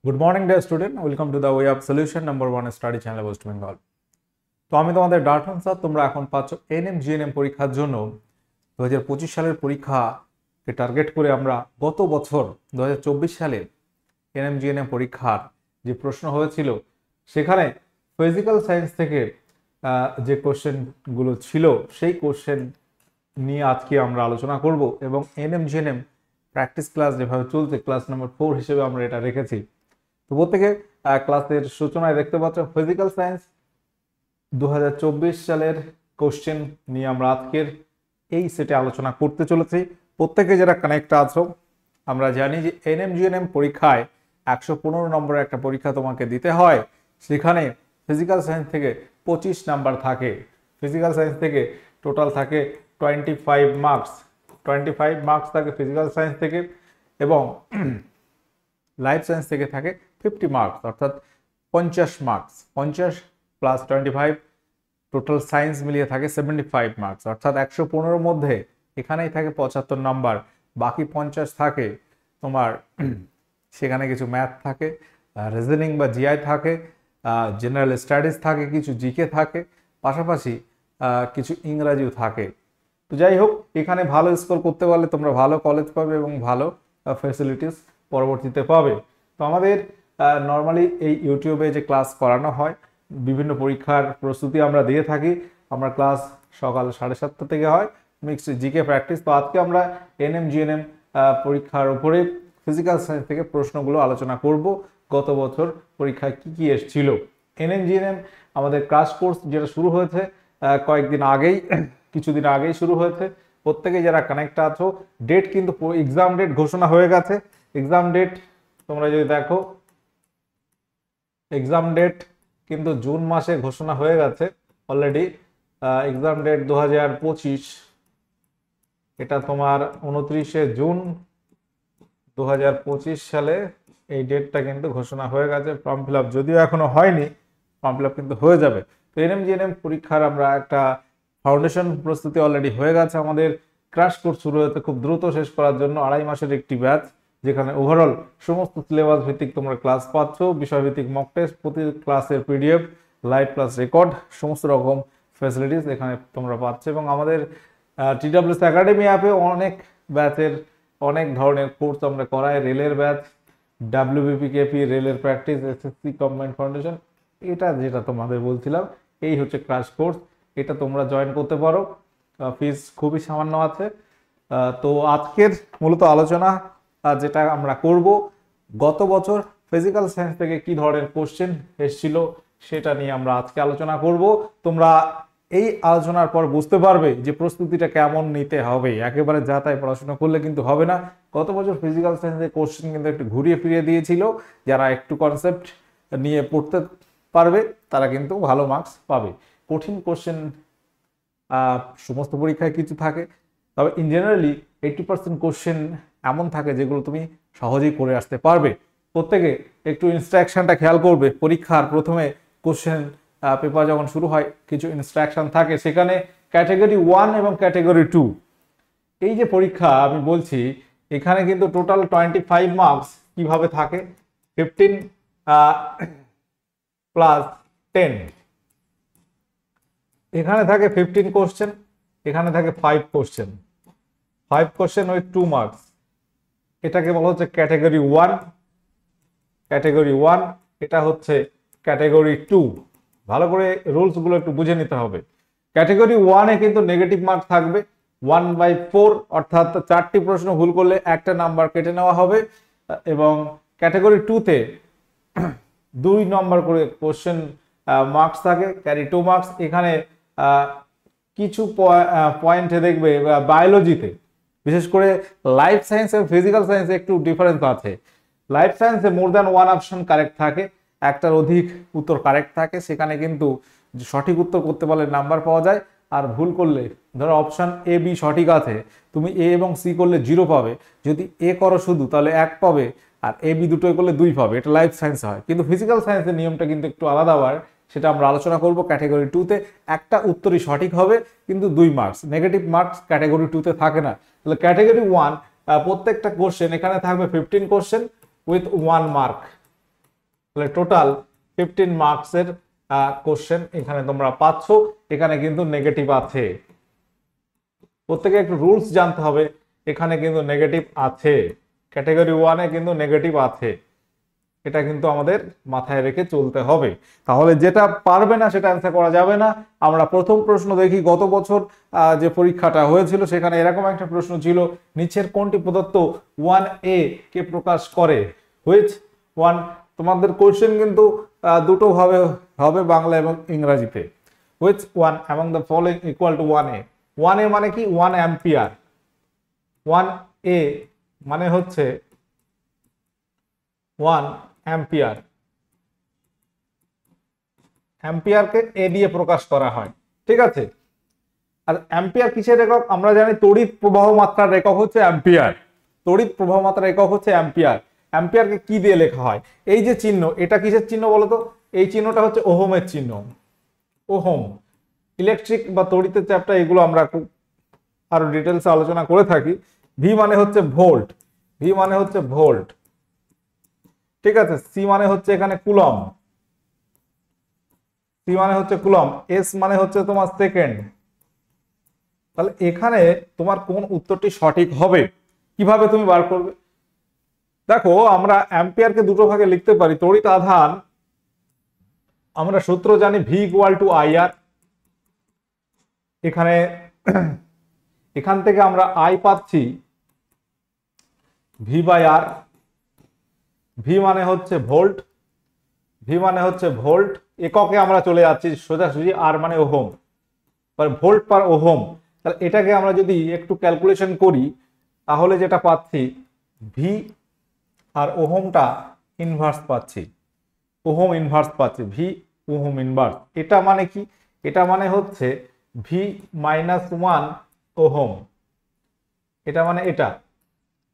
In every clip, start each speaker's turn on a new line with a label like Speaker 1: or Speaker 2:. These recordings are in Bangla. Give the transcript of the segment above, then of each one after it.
Speaker 1: Good morning, dear student. Welcome to the Way of Solution number 1 study channel West Bengal. তো আমি তোমাদের ডার্টন স্যার, তোমরা এখন পাচ্ছ এনএম জিএনএম পরীক্ষার জন্য 2025 সালের পরীক্ষাকে টার্গেট করে আমরা গত বছর 2024 সালে এনএম জিএনএম পরীক্ষার যে প্রশ্ন হয়েছিল সেখানে ফিজিক্যাল সায়েন্স থেকে যে কোশ্চেনগুলো ছিল সেই কোশ্চেন নিয়ে আজকে আমরা আলোচনা করব এবং এনএম জিএনএম প্র্যাকটিস ক্লাস যেভাবে চলছে ক্লাস নাম্বার 4 হিসেবে আমরা এটা রেখেছি। তো প্রত্যেকে ক্লাসের সূচনায় দেখতে পাচ্ছ ফিজিক্যাল সায়েন্স 2024 সালের কোশ্চেন নিয়ে আমরা আজকের এই সেটে আলোচনা করতে চলেছি। প্রত্যেকে যারা কানেক্ট আছো, আমরা জানি যে এনএম জিএনএম পরীক্ষায় 115 নম্বরের একটা পরীক্ষা তোমাকে দিতে হয়। সেখানে ফিজিক্যাল সায়েন্স থেকে 25 নাম্বার থাকে। ফিজিক্যাল সায়েন্স থেকে টোটাল থাকে 25 মার্কস। 25 মার্কস থাকে ফিজিক্যাল সায়েন্স থেকে এবং লাইফ সায়েন্স থেকে থাকে 50 মার্কস, অর্থাৎ 50 মার্কস। 50 প্লাস 25 টোটাল সায়েন্স মিলিয়ে থাকে 75 মার্কস, অর্থাৎ 115 মধ্যে এখানেই থাকে 75 নাম্বার। বাকি 50 থাকে তোমার সেখানে কিছু ম্যাথ থাকে, রিজনিং বা জিআই থাকে, জেনারেল স্টাডিজ থাকে, কিছু জিকে থাকে, পাশাপাশি কিছু ইংরাজিও থাকে। তো যাই হোক, এখানে ভালো স্কোর করতে পারলে তোমরা ভালো কলেজ পাবে এবং ভালো ফ্যাসিলিটিস পরবর্তীতে পাবে। তো আমাদের নর্মালি এই ইউটিউবে যে ক্লাস করানো হয়, বিভিন্ন পরীক্ষার প্রস্তুতি আমরা দিয়ে থাকি। আমরা ক্লাস সকাল 7:30 থেকে হয়, মিক্সড জিকে প্র্যাকটিস। তো আজকে আমরা এনএম জিএনএম পরীক্ষার উপরে ফিজিক্যাল সায়েন্স থেকে প্রশ্নগুলো আলোচনা করব। গত বছর পরীক্ষায় কি কি এসেছিল। এনএম জিএনএম আমাদের ক্রাশ কোর্স যেটা শুরু হয়েছে কয়েকদিন আগেই, কিছুদিন আগেই শুরু হয়েছে। প্রত্যেকে যারা কানেক্ট আছো, ডেট কিন্তু এক্সাম ডেট ঘোষণা হয়ে গেছে। এক্সাম ডেট তোমরা যদি দেখো, এক্সাম ডেট কিন্তু জুন মাসে ঘোষণা হয়ে গেছে অলরেডি। এক্সাম ডেট 2025, এটা তোমার 29শে জুন 2025 সালে এই ডেটটা কিন্তু ঘোষণা হয়ে গেছে। ফর্ম ফিল আপ যদিও এখনো হয়নি, ফর্ম ফিল আপ কিন্তু হয়ে যাবে। তো এনএম জিএনএম পরীক্ষার আমরা একটা ফাউন্ডেশন প্রস্তুতি অলরেডি হয়ে গেছে। আমাদের ক্র্যাশ কোর্স শুরু হতে খুব দ্রুত শেষ করার জন্য 2.5 মাসের একটি ব্যাচ, যেখানে ওভারঅল সমস্ত সিলেবাস ভিত্তিক তোমরা ক্লাস পাচ্ছ, বিষয়ভিত্তিক মক টেস্ট, প্রতি ক্লাসের পিডিএফ, লাইভ ক্লাস রেকর্ড, সমস্ত রকম ফ্যাসিলিটিস এখানে তোমরা পাচ্ছ। এবং আমাদের TWS একাডেমি অ্যাপে অনেক ব্যাচের অনেক ধরনের কোর্স আমরা করাই। রেলের ব্যাচ, WBPKP, রেলের প্র্যাকটিস, SSC কম্বাইন্ড ফাউন্ডেশন, এটা যেটা তোমাদের বলছিলাম এই হচ্ছে ক্র্যাশ কোর্স। এটা তোমরা জয়েন করতে পারো, ফিস খুবই সামান্য আছে। তো আজকের মূলত আলোচনা যেটা আমরা করব, গত বছর ফিজিক্যাল সায়েন্স থেকে কি ধরনের কোশ্চেন এসেছিল সেটা নিয়ে আমরা আজকে আলোচনা করব। তোমরা এই আলোচনার পর বুঝতে পারবে যে প্রস্তুতিটা কেমন নিতে হবে। একেবারে যা তাই পড়াশোনা করলে কিন্তু হবে না। গত বছর ফিজিক্যাল সায়েন্সের কোশ্চেন কিন্তু একটু ঘুরিয়ে ফিরিয়ে দিয়েছিল। যারা একটু কনসেপ্ট নিয়ে পড়তে পারবে তারা কিন্তু ভালো মার্কস পাবে। কঠিন কোশ্চেন সমস্ত পরীক্ষায় কিছু থাকে, তবে ইন জেনারেলি 80% কোশ্চেন এমন থাকে যেগুলো তুমি সহজেই করে আসতে পারবে। প্রত্যেকে একটু ইনস্ট্রাকশনটা খেয়াল করবে। পরীক্ষার প্রথমে কোশ্চেন পেপার যখন শুরু হয় কিছু ইনস্ট্রাকশন থাকে, সেখানে ক্যাটাগরি 1 এবং ক্যাটাগরি 2 এই যে পরীক্ষা আমি বলছি, এখানে কিন্তু টোটাল 25 মার্কস কিভাবে থাকে, 15 প্লাস 10। এখানে থাকে 15 কোশ্চেন, এখানে থাকে 5 কোশ্চেন। 5 কোশ্চেন উইথ 2 মার্কস, এটাকে বলা হচ্ছে ক্যাটাগরি 1। ক্যাটাগরি 1, এটা হচ্ছে ক্যাটাগরি 2। ভালো করে রুলস গুলো একটু বুঝে নিতে হবে। ক্যাটাগরি 1 এ কিন্তু নেগেটিভ মার্ক থাকবে 1/4, অর্থাৎ 4টি প্রশ্ন ভুল করলে একটা নাম্বার কেটে নেওয়া হবে। এবং ক্যাটাগরি 2 তে 2 নম্বর করে কোশ্চেন মার্কস থাকে, ক্যারি 2 মার্কস। এখানে কিছু পয়েন্টে দেখবে বায়োলজিতে, বিশেষ করে লাইফ সায়েন্স এবং ফিজিক্যাল সায়েন্সে একটু ডিফারেন্স আছে। লাইফ সায়েন্সে মোর দ্যান 1 অপশন কারেক্ট থাকে, একটার অধিক উত্তর কারেক্ট থাকে। সেখানে কিন্তু সঠিক উত্তর করতে পারলে নাম্বার পাওয়া যায়, আর ভুল করলে, ধরো অপশন A B সঠিক আছে, তুমি A এবং C করলে 0 পাবে। যদি A করো শুধু তাহলে 1 পাবে, আর A B দুটোই করলে 2 পাবে। এটা লাইফ সায়েন্স হয়। কিন্তু ফিজিক্যাল সায়েন্সের নিয়মটা কিন্তু একটু আলাদা হয়, সেটা আমরা আলোচনা করব। ক্যাটাগরি 2 তে একটা উত্তরই সঠিক হবে, কিন্তু 2 মার্কস। নেগেটিভ মার্কস ক্যাটাগরি 2 তে থাকে না। তাহলে ক্যাটাগরি 1 প্রত্যেকটা কোশ্চেন এখানে থাকবে 15 কোশ্চেন উইথ 1 মার্ক। তাহলে টোটাল 15 মার্কসের কোশ্চেন এখানে তোমরা পাচ্ছ। এখানে কিন্তু নেগেটিভ আছে, প্রত্যেকে একটু রুলস জানতে হবে। এখানে কিন্তু নেগেটিভ আছে, ক্যাটাগরি 1-এ কিন্তু নেগেটিভ আছে, এটা কিন্তু আমাদের মাথায় রেখে চলতে হবে। তাহলে যেটা পারবে না সেটা অ্যান্সার করা যাবে না। আমরা প্রথম প্রশ্ন দেখি, গত বছর যে পরীক্ষাটা হয়েছিল সেখানে এরকম একটা প্রশ্ন ছিল, নিচের কোনটি প্রদত্ত 1A কে প্রকাশ করে? Which one? তোমাদের কোশ্চেন কিন্তু দুটো ভাবে হবে, বাংলা এবং ইংরেজিতে। Which one among the following equal to 1A? 1A মানে কি? 1 অ্যাম্পিয়ার। 1A মানে হচ্ছে 1 অ্যাম্পিয়ার। অ্যাম্পিয়ারকে এ দিয়ে প্রকাশ করা হয়, ঠিক আছে? আর অ্যাম্পিয়ার কিসের একক? আমরা জানি তড়িৎ প্রবাহ মাত্রার একক হচ্ছে অ্যাম্পিয়ার। তড়িৎ প্রবাহ মাত্রার একক হচ্ছে অ্যাম্পিয়ার। অ্যাম্পিয়ারকে কি দিয়ে লেখা হয়? এই যে চিহ্ন, এটা কিসের চিহ্ন বলো তো? এই চিহ্নটা হচ্ছে ওহমের চিহ্ন। ওহম। ইলেকট্রিক বা তড়িতের চ্যাপ্টার এগুলো আমরা খুব আরো ডিটেলসে আলোচনা করে থাকি। ভি মানে হচ্ছে ভোল্ট, ভি মানে হচ্ছে ভোল্ট, ঠিক আছে? সি মানে হচ্ছে এখানে কুলম, সি মানে হচ্ছে কুলম, এস মানে হচ্ছে তোমার সেকেন্ড। তাহলে এখানে তোমার কোন উত্তরটি সঠিক হবে, কিভাবে তুমি বার করবে? দেখো, আমরা অ্যাম্পিয়ারকে দুটো ভাগে লিখতে পারি। তড়িৎ আধান আমরা সূত্র জানি ভি ইকুয়াল টু আইআর। এখানে এখান থেকে আমরা আই পাচ্ছি ভি বাই আর। ভি মানে হচ্ছে ভোল্ট, ভি মানে হচ্ছে ভোল্ট, এককে আমরা চলে যাচ্ছি সোজাসুজি, আর মানে ওহম, ভোল্ট পার ওহম। তাহলে এটাকে আমরা যদি একটু ক্যালকুলেশন করি তাহলে যেটা পাচ্ছি, ভি আর ওহমটা ইনভার্স পাচ্ছি, ওহম ইনভার্স পাচ্ছি, ভি ওহম ইনভার্স। এটা মানে কি? এটা মানে হচ্ছে ভি -1 ওহম, এটা মানে এটা,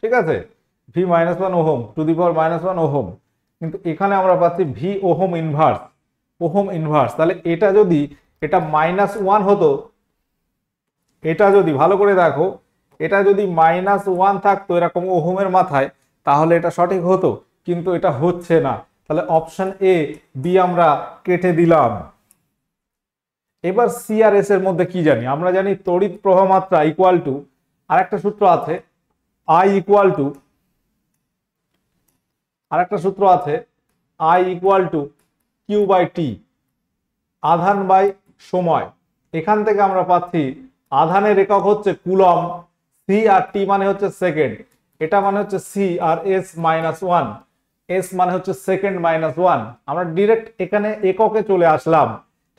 Speaker 1: ঠিক আছে? V -1 ohm two the power -1 ohm. কিন্তু এখানে আমরা পাচ্ছি V ohm inverse, ohm inverse. তাহলে এটা যদি এটা -1 হতো, এটা যদি ভালো করে দেখো, এটা যদি -1 থাকতো এরকম ওহমের মাথায়, তাহলে এটা সঠিক হতো, কিন্তু এটা হচ্ছে না। তাহলে অপশন এ, বি আমরা কেটে দিলাম। এবার সি আর এস এর মধ্যে কি জানি? আমরা জানি তড়িৎ প্রবাহ মাত্রা ইকুয়াল টু, আরেকটা সূত্র আছে আই ইকুয়াল টু, আরেকটা সূত্র আছে I equal to Q by T, আধান বাই সময়। এখান থেকে আমরা পাচ্ছি আধানের একক হচ্ছে কুলম, সি আর টি মানে হচ্ছে সেকেন্ড, এটা মানে হচ্ছে সি, আর এস -1, এস মানে হচ্ছে সেকেন্ড -1। আমরা ডিরেক্ট এখানে এককে চলে আসলাম,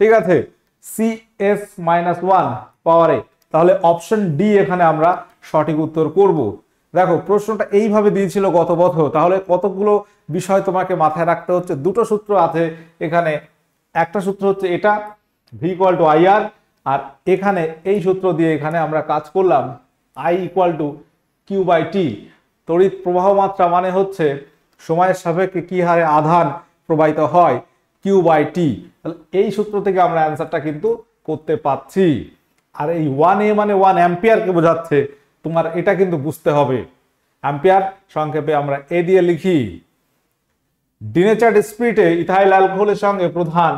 Speaker 1: ঠিক আছে? সি এস -1 পাওয়ারে। তাহলে অপশন ডি এখানে আমরা সঠিক উত্তর করব। দেখো, প্রশ্নটা এইভাবে দিয়েছিল গত বছর, তাহলে কতগুলো বিষয় তোমাকে মাথায় রাখতে হচ্ছে। দুটো সূত্র আছে এখানে, একটা সূত্র হচ্ছে এটা V equal to I R, আর এখানে এই সূত্র দিয়ে এখানে আমরা কাজ করলাম I equal to Q by T. তড়িৎ প্রবাহ মাত্রা মানে হচ্ছে সময়ের সাপেক্ষে কি হারে আধান প্রবাহিত হয়, কিউ বাই টি। তাহলে এই সূত্র থেকে আমরা অ্যান্সারটা কিন্তু করতে পাচ্ছি। আর এই 1A মানে 1 অ্যাম্পিয়ারকে বোঝাচ্ছে, তোমার এটা কিন্তু বুঝতে হবে। অ্যাম্পিয়ার সংক্ষেপে আমরা এ দিয়ে লিখি। ডিনেচার্ড স্পিরিটে ইথাইল অ্যালকোহলের সঙ্গে প্রধান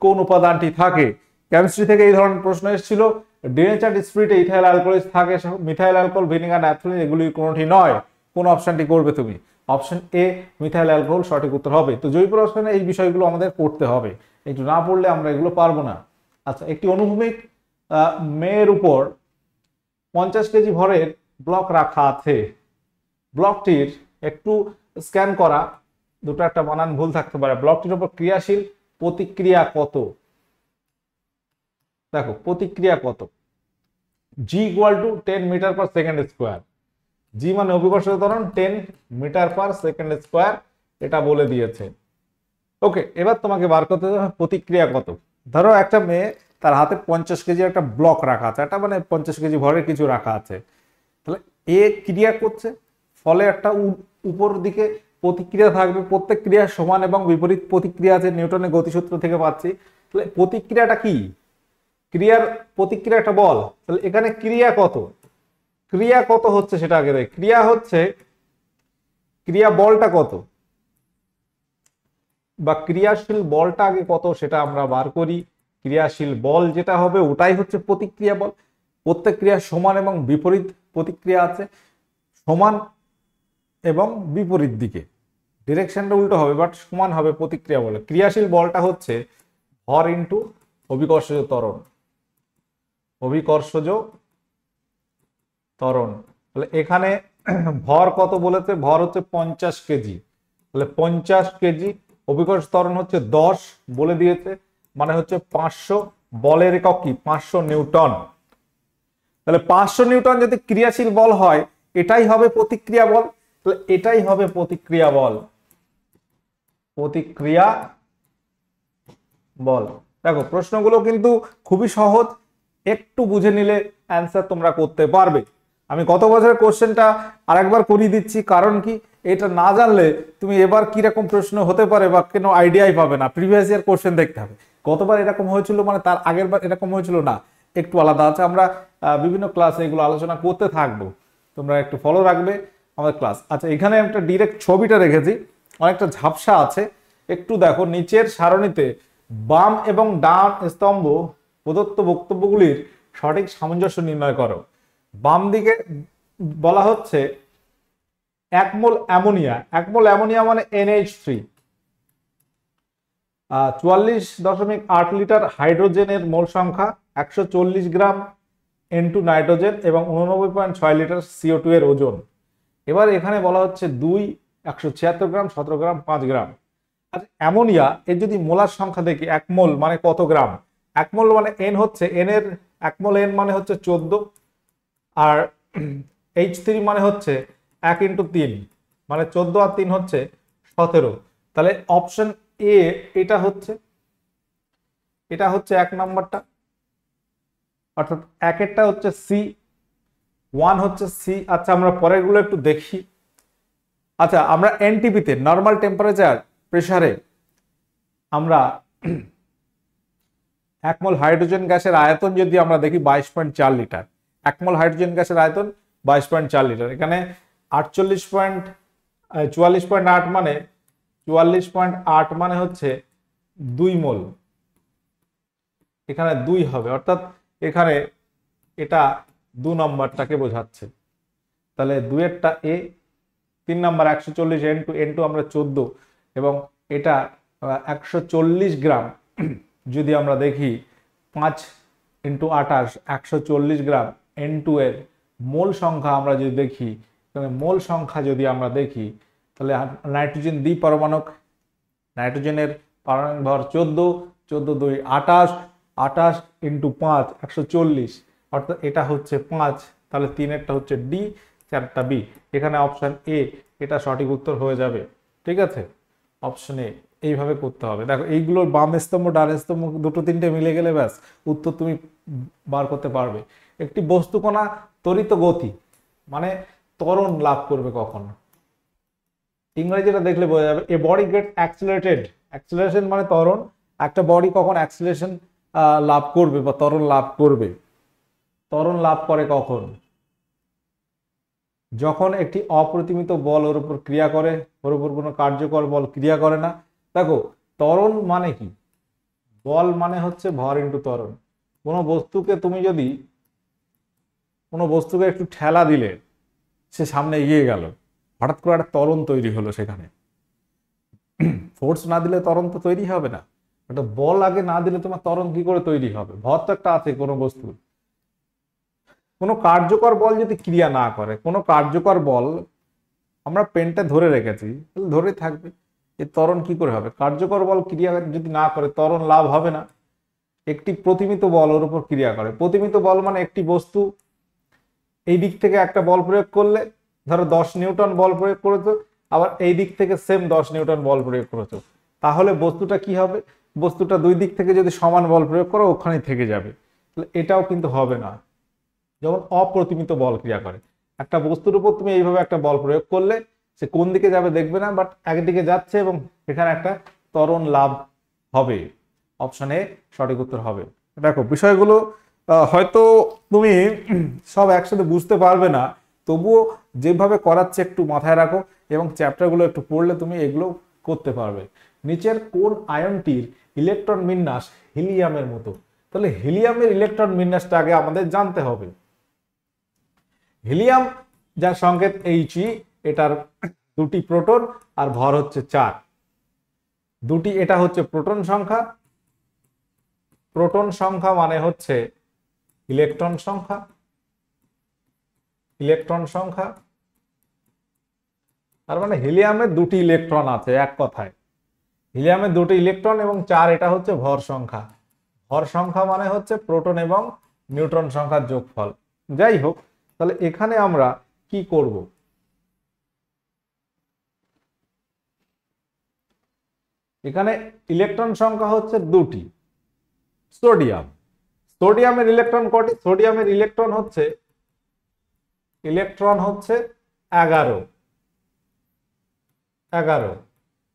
Speaker 1: কোন উপাদানটি থাকে? কেমিস্ট্রি থেকে এই ধরনের প্রশ্ন এসেছিল। ডিনেচার্ড স্পিরিটে ইথাইল অ্যালকোহল থাকে, মিথাইল অ্যালকোহল, ভিনেগার, ন্যাপথলিন, এগুলির কোনটি নয়। কোন অপশনটি করবে তুমি? অপশন এ মিথাইল অ্যালকোহল সঠিক উত্তর হবে। তো জৈব রসায়নে এই বিষয়গুলো আমাদের পড়তে হবে, একটু না পড়লে আমরা এগুলো পারবো না। আচ্ছা, একটি অনুভূমিক মেয়ের উপর 50 কেজি ভরের ব্লক রাখা আছে। ব্লকটির একটু স্ক্যান করা, দুটো একটা বানান ভুল থাকতে পারে। ব্লকটির উপর ক্রিয়াশীল প্রতিক্রিয়া কত? দেখো, প্রতিক্রিয়া কত? G equal to 10 meter per second square. G মানে অভিকর্ষজ ত্বরণ, 10 মিটার পার সেকেন্ড স্কোয়ার, এটা বলে দিয়েছে। ওকে, এবার তোমাকে বার করতে হবে প্রতিক্রিয়া কত। ধরো একটা মেয়ে, তার হাতে 50 কেজি একটা ব্লক রাখা আছে, একটা মানে 50 কেজি ভরের কিছু রাখা আছে। তাহলে এ ক্রিয়া করছে, ফলে একটা উপর দিকে প্রতিক্রিয়া থাকবে। প্রত্যেক ক্রিয়া সমান এবং বিপরীত প্রতিক্রিয়া আছে, নিউটনের গতিসূত্র থেকে পাচ্ছি। তাহলে প্রতিক্রিয়াটা কি? ক্রিয়ার প্রতিক্রিয়াটা বল। তাহলে এখানে ক্রিয়া কত, ক্রিয়া কত হচ্ছে সেটা আগে দেখ। ক্রিয়া হচ্ছে, ক্রিয়া বলটা কত? বা ক্রিয়াশীল বলটা আগে কত সেটা আমরা বার করি। ক্রিয়াশীল বল যেটা হবে ওটাই হচ্ছে প্রতিক্রিয়া বল। প্রত্যেক ক্রিয়ার সমান এবং বিপরীত প্রতিক্রিয়া আছে, সমান এবং বিপরীত দিকে, ডিরেকশনটা উল্টো হবে বাট সমান হবে প্রতিক্রিয়া বলে। ক্রিয়াশীল বলটা হচ্ছে ভর ইন্টু অভিকর্ষজ ত্বরণ, অভিকর্ষজ ত্বরণ। তাহলে এখানে ভর কত বলেছে, ভর হচ্ছে 50 কেজি, তাহলে 50 কেজি, অভিকর্ষ ত্বরণ হচ্ছে 10 বলে দিয়েছে, মানে হচ্ছে 500, বলের একক কি 500 নিউটন। তাহলে 500 নিউটন যদি ক্রিয়াশীল বল হয় এটাই হবে প্রতিক্রিয়া বল, তাহলে এটাই হবে প্রতিক্রিয়া বল, প্রতিক্রিয়া বল। দেখো প্রশ্নগুলো কিন্তু খুবই সহজ, একটু বুঝে নিলে অ্যান্সার তোমরা করতে পারবে। আমি গত বছরের কোশ্চেনটা আরেকবার করিয়ে দিচ্ছি, কারণ কি এটা না জানলে তুমি এবার কিরকম প্রশ্ন হতে পারে বা কোনো আইডিয়াই পাবে না। প্রিভিয়াস ইয়ার কোশ্চেন দেখতে হবে, গতবার এরকম হয়েছিল মানে তার আগের বার এরকম হয়েছিল না, একটু আলাদা আছে। আমরা বিভিন্ন ক্লাসে এগুলো আলোচনা করতে থাকবো, তোমরা একটু ফলো রাখবে আমাদের ক্লাস। আচ্ছা এখানে একটা ডিরেক্ট ছবিটা রেখেছি, অনেকটা ঝাপসা আছে, একটু দেখো নিচের সারণীতে বাম এবং ডান স্তম্ভ প্রদত্ত বক্তব্যগুলির সঠিক সামঞ্জস্য নির্ণয় করো। বাম দিকে বলা হচ্ছে 1 মোল অ্যামোনিয়া, 1 মোল অ্যামোনিয়া মানে NH3, 44.8 লিটার হাইড্রোজেনের মোল সংখ্যা, 140 গ্রাম N2 নাইট্রোজেন এবং 89.6 লিটার CO2 এর ওজন। এবার এখানে বলা হচ্ছে 2 176 গ্রাম, 17 গ্রাম, 5 গ্রাম। আর অ্যামোনিয়া এর যদি মোলার সংখ্যা দেখি 1 মোল মানে কত গ্রাম, 1 মোল মানে N হচ্ছে, N এর 1 মোল N মানে হচ্ছে 14, আর H3 মানে হচ্ছে 1 × 3 মানে 14 আর 3 হচ্ছে 17। তাহলে অপশন এ এটা হচ্ছে 1 নাম্বারটা, অর্থাৎ 1 হচ্ছে সি, 1 হচ্ছে সি। আচ্ছা আমরা পরের গুলো একটু দেখি। আচ্ছা আমরা এনটিপিতে নর্মাল টেম্পারেচার প্রেসারে আমরা 1 মোল হাইড্রোজেন গ্যাসের আয়তন যদি আমরা দেখি 22.4 লিটার, 1 মোল হাইড্রোজেন গ্যাসের আয়তন 22.4 লিটার। এখানে 44.8 মানে 44.8 মানে হচ্ছে 2 মোল, এখানে 2 হবে, অর্থাৎ এখানে এটা 2 নম্বরটাকে বোঝাচ্ছে। তাহলে 2 এরটা এ, 3 নাম্বার 140 N2 আমরা 14 এবং এটা 140 গ্রাম যদি আমরা দেখি 5 × 28 140 গ্রাম N2 এর মোল সংখ্যা আমরা যদি দেখি, তাহলে মোল সংখ্যা যদি আমরা দেখি তাহলে নাইট্রোজেন দ্বিপরমাণুক, নাইট্রোজেনের পারমাণবিক ভর 14, 14 2 28, 28 × 5 140, অর্থাৎ এটা হচ্ছে 5, তাহলে 3 এরটা হচ্ছে ডি, 4টা বি। এখানে অপশন এ এটা সঠিক উত্তর হয়ে যাবে। ঠিক আছে, অপশন এ এইভাবে করতে হবে। দেখো এইগুলোর বাম স্তম্ভ ডান স্তম্ভ দুটো তিনটে মিলে গেলে ব্যাস উত্তর তুমি বার করতে পারবে। একটি বস্তুকণা ত্বরিত গতি মানে ত্বরণ লাভ করবে কখন, ইংরেজিটা দেখলে বোঝা যাবে। এ বডি গেট অ্যাক্সিলারেটেড, অ্যাক্সিলারেশন মানে ত্বরণ, একটা বডি কখন অ্যাক্সিলারেশন লাভ করবে বা ত্বরণ লাভ করবে, ত্বরণ লাভ করে কখন, যখন একটি অপ্রতিমিত বল ওর উপর ক্রিয়া করে, ওর উপর কোনো কার্যকর বল ক্রিয়া করে না। দেখো ত্বরণ মানে কি, বল মানে হচ্ছে ভর ইন্টু ত্বরণ। কোনো বস্তুকে তুমি যদি কোনো বস্তুকে একটু ঠেলা দিলে সে সামনে এগিয়ে গেল, হঠাৎ করে একটা ত্বরণ তৈরি হলো, সেখানে ফোর্স না দিলে ত্বরণ তো তৈরি হবে না, একটা বল আগে না দিলে তোমার ত্বরণ কি করে তৈরি হবে, ভর তো একটা আছে কোনো বস্তুর। কোনো কার্যকর বল যদি ক্রিয়া না করে, কোনো কার্যকর বল আমরা পেনটা ধরে রেখেছি ধরে থাকবে, এই ত্বরণ কি করে হবে, কার্যকর বল ক্রিয়া যদি না করে ত্বরণ লাভ হবে না। একটি প্রতিমিত বল ওর উপর ক্রিয়া করে, প্রতিমিত বল মানে একটি বস্তু এই দিক থেকে একটা বল প্রয়োগ করলে, ধরো 10 নিউটন বল প্রয়োগ করেছো, আবার এই দিক থেকে সেম 10 নিউটন বল প্রয়োগ করেছো, তাহলে বস্তুটা কি হবে, বস্তুটা দুই দিক থেকে যদি সমান বল প্রয়োগ করো ওখানেই থেকে যাবে। তাহলে এটাও কিন্তু হবে না যখন অপ্রতিমিত বল ক্রিয়া করে। একটা বস্তুর উপর তুমি এইভাবে একটা বল প্রয়োগ করলে সে কোন দিকে যাবে দেখবে না, বাট একদিকে যাচ্ছে এবং এখানে একটা ত্বরণ লাভ হবে। অপশন এ সঠিক উত্তর হবে। দেখো বিষয়গুলো হয়তো তুমি সব একসাথে বুঝতে পারবে না, তবুও যেভাবে করাচ্ছে একটু মাথায় রাখো এবং চ্যাপ্টারগুলো একটু পড়লে তুমি এগুলো করতে পারবে। নিচের কোন আয়নটির ইলেকট্রন বিন্যাস হিলিয়ামের মতো? তাহলে হিলিয়ামের ইলেকট্রন বিন্যাসটা আগে আমাদের জানতে হবে। হিলিয়াম যার সংকেত He, এটার দুটি প্রোটন আর ভর হচ্ছে 4। দুটি, এটা হচ্ছে প্রোটন সংখ্যা। প্রোটন সংখ্যা মানে হচ্ছে ইলেকট্রন সংখ্যা। ইলেকট্রন সংখ্যা তার মানে হিলিয়ামের দুটি ইলেকট্রন আছে, এক কথায় হিলিয়ামের দুটি ইলেকট্রন, এবং 4 এটা হচ্ছে ভর সংখ্যা। ভর সংখ্যা মানে হচ্ছে প্রোটন এবং নিউট্রন সংখ্যার যোগফল। যাই হোক, তাহলে এখানে আমরা কি করব? এখানে ইলেকট্রন সংখ্যা হচ্ছে দুটি। সোডিয়াম, সোডিয়ামের ইলেকট্রন কটি? সোডিয়ামের ইলেকট্রন হচ্ছে 11।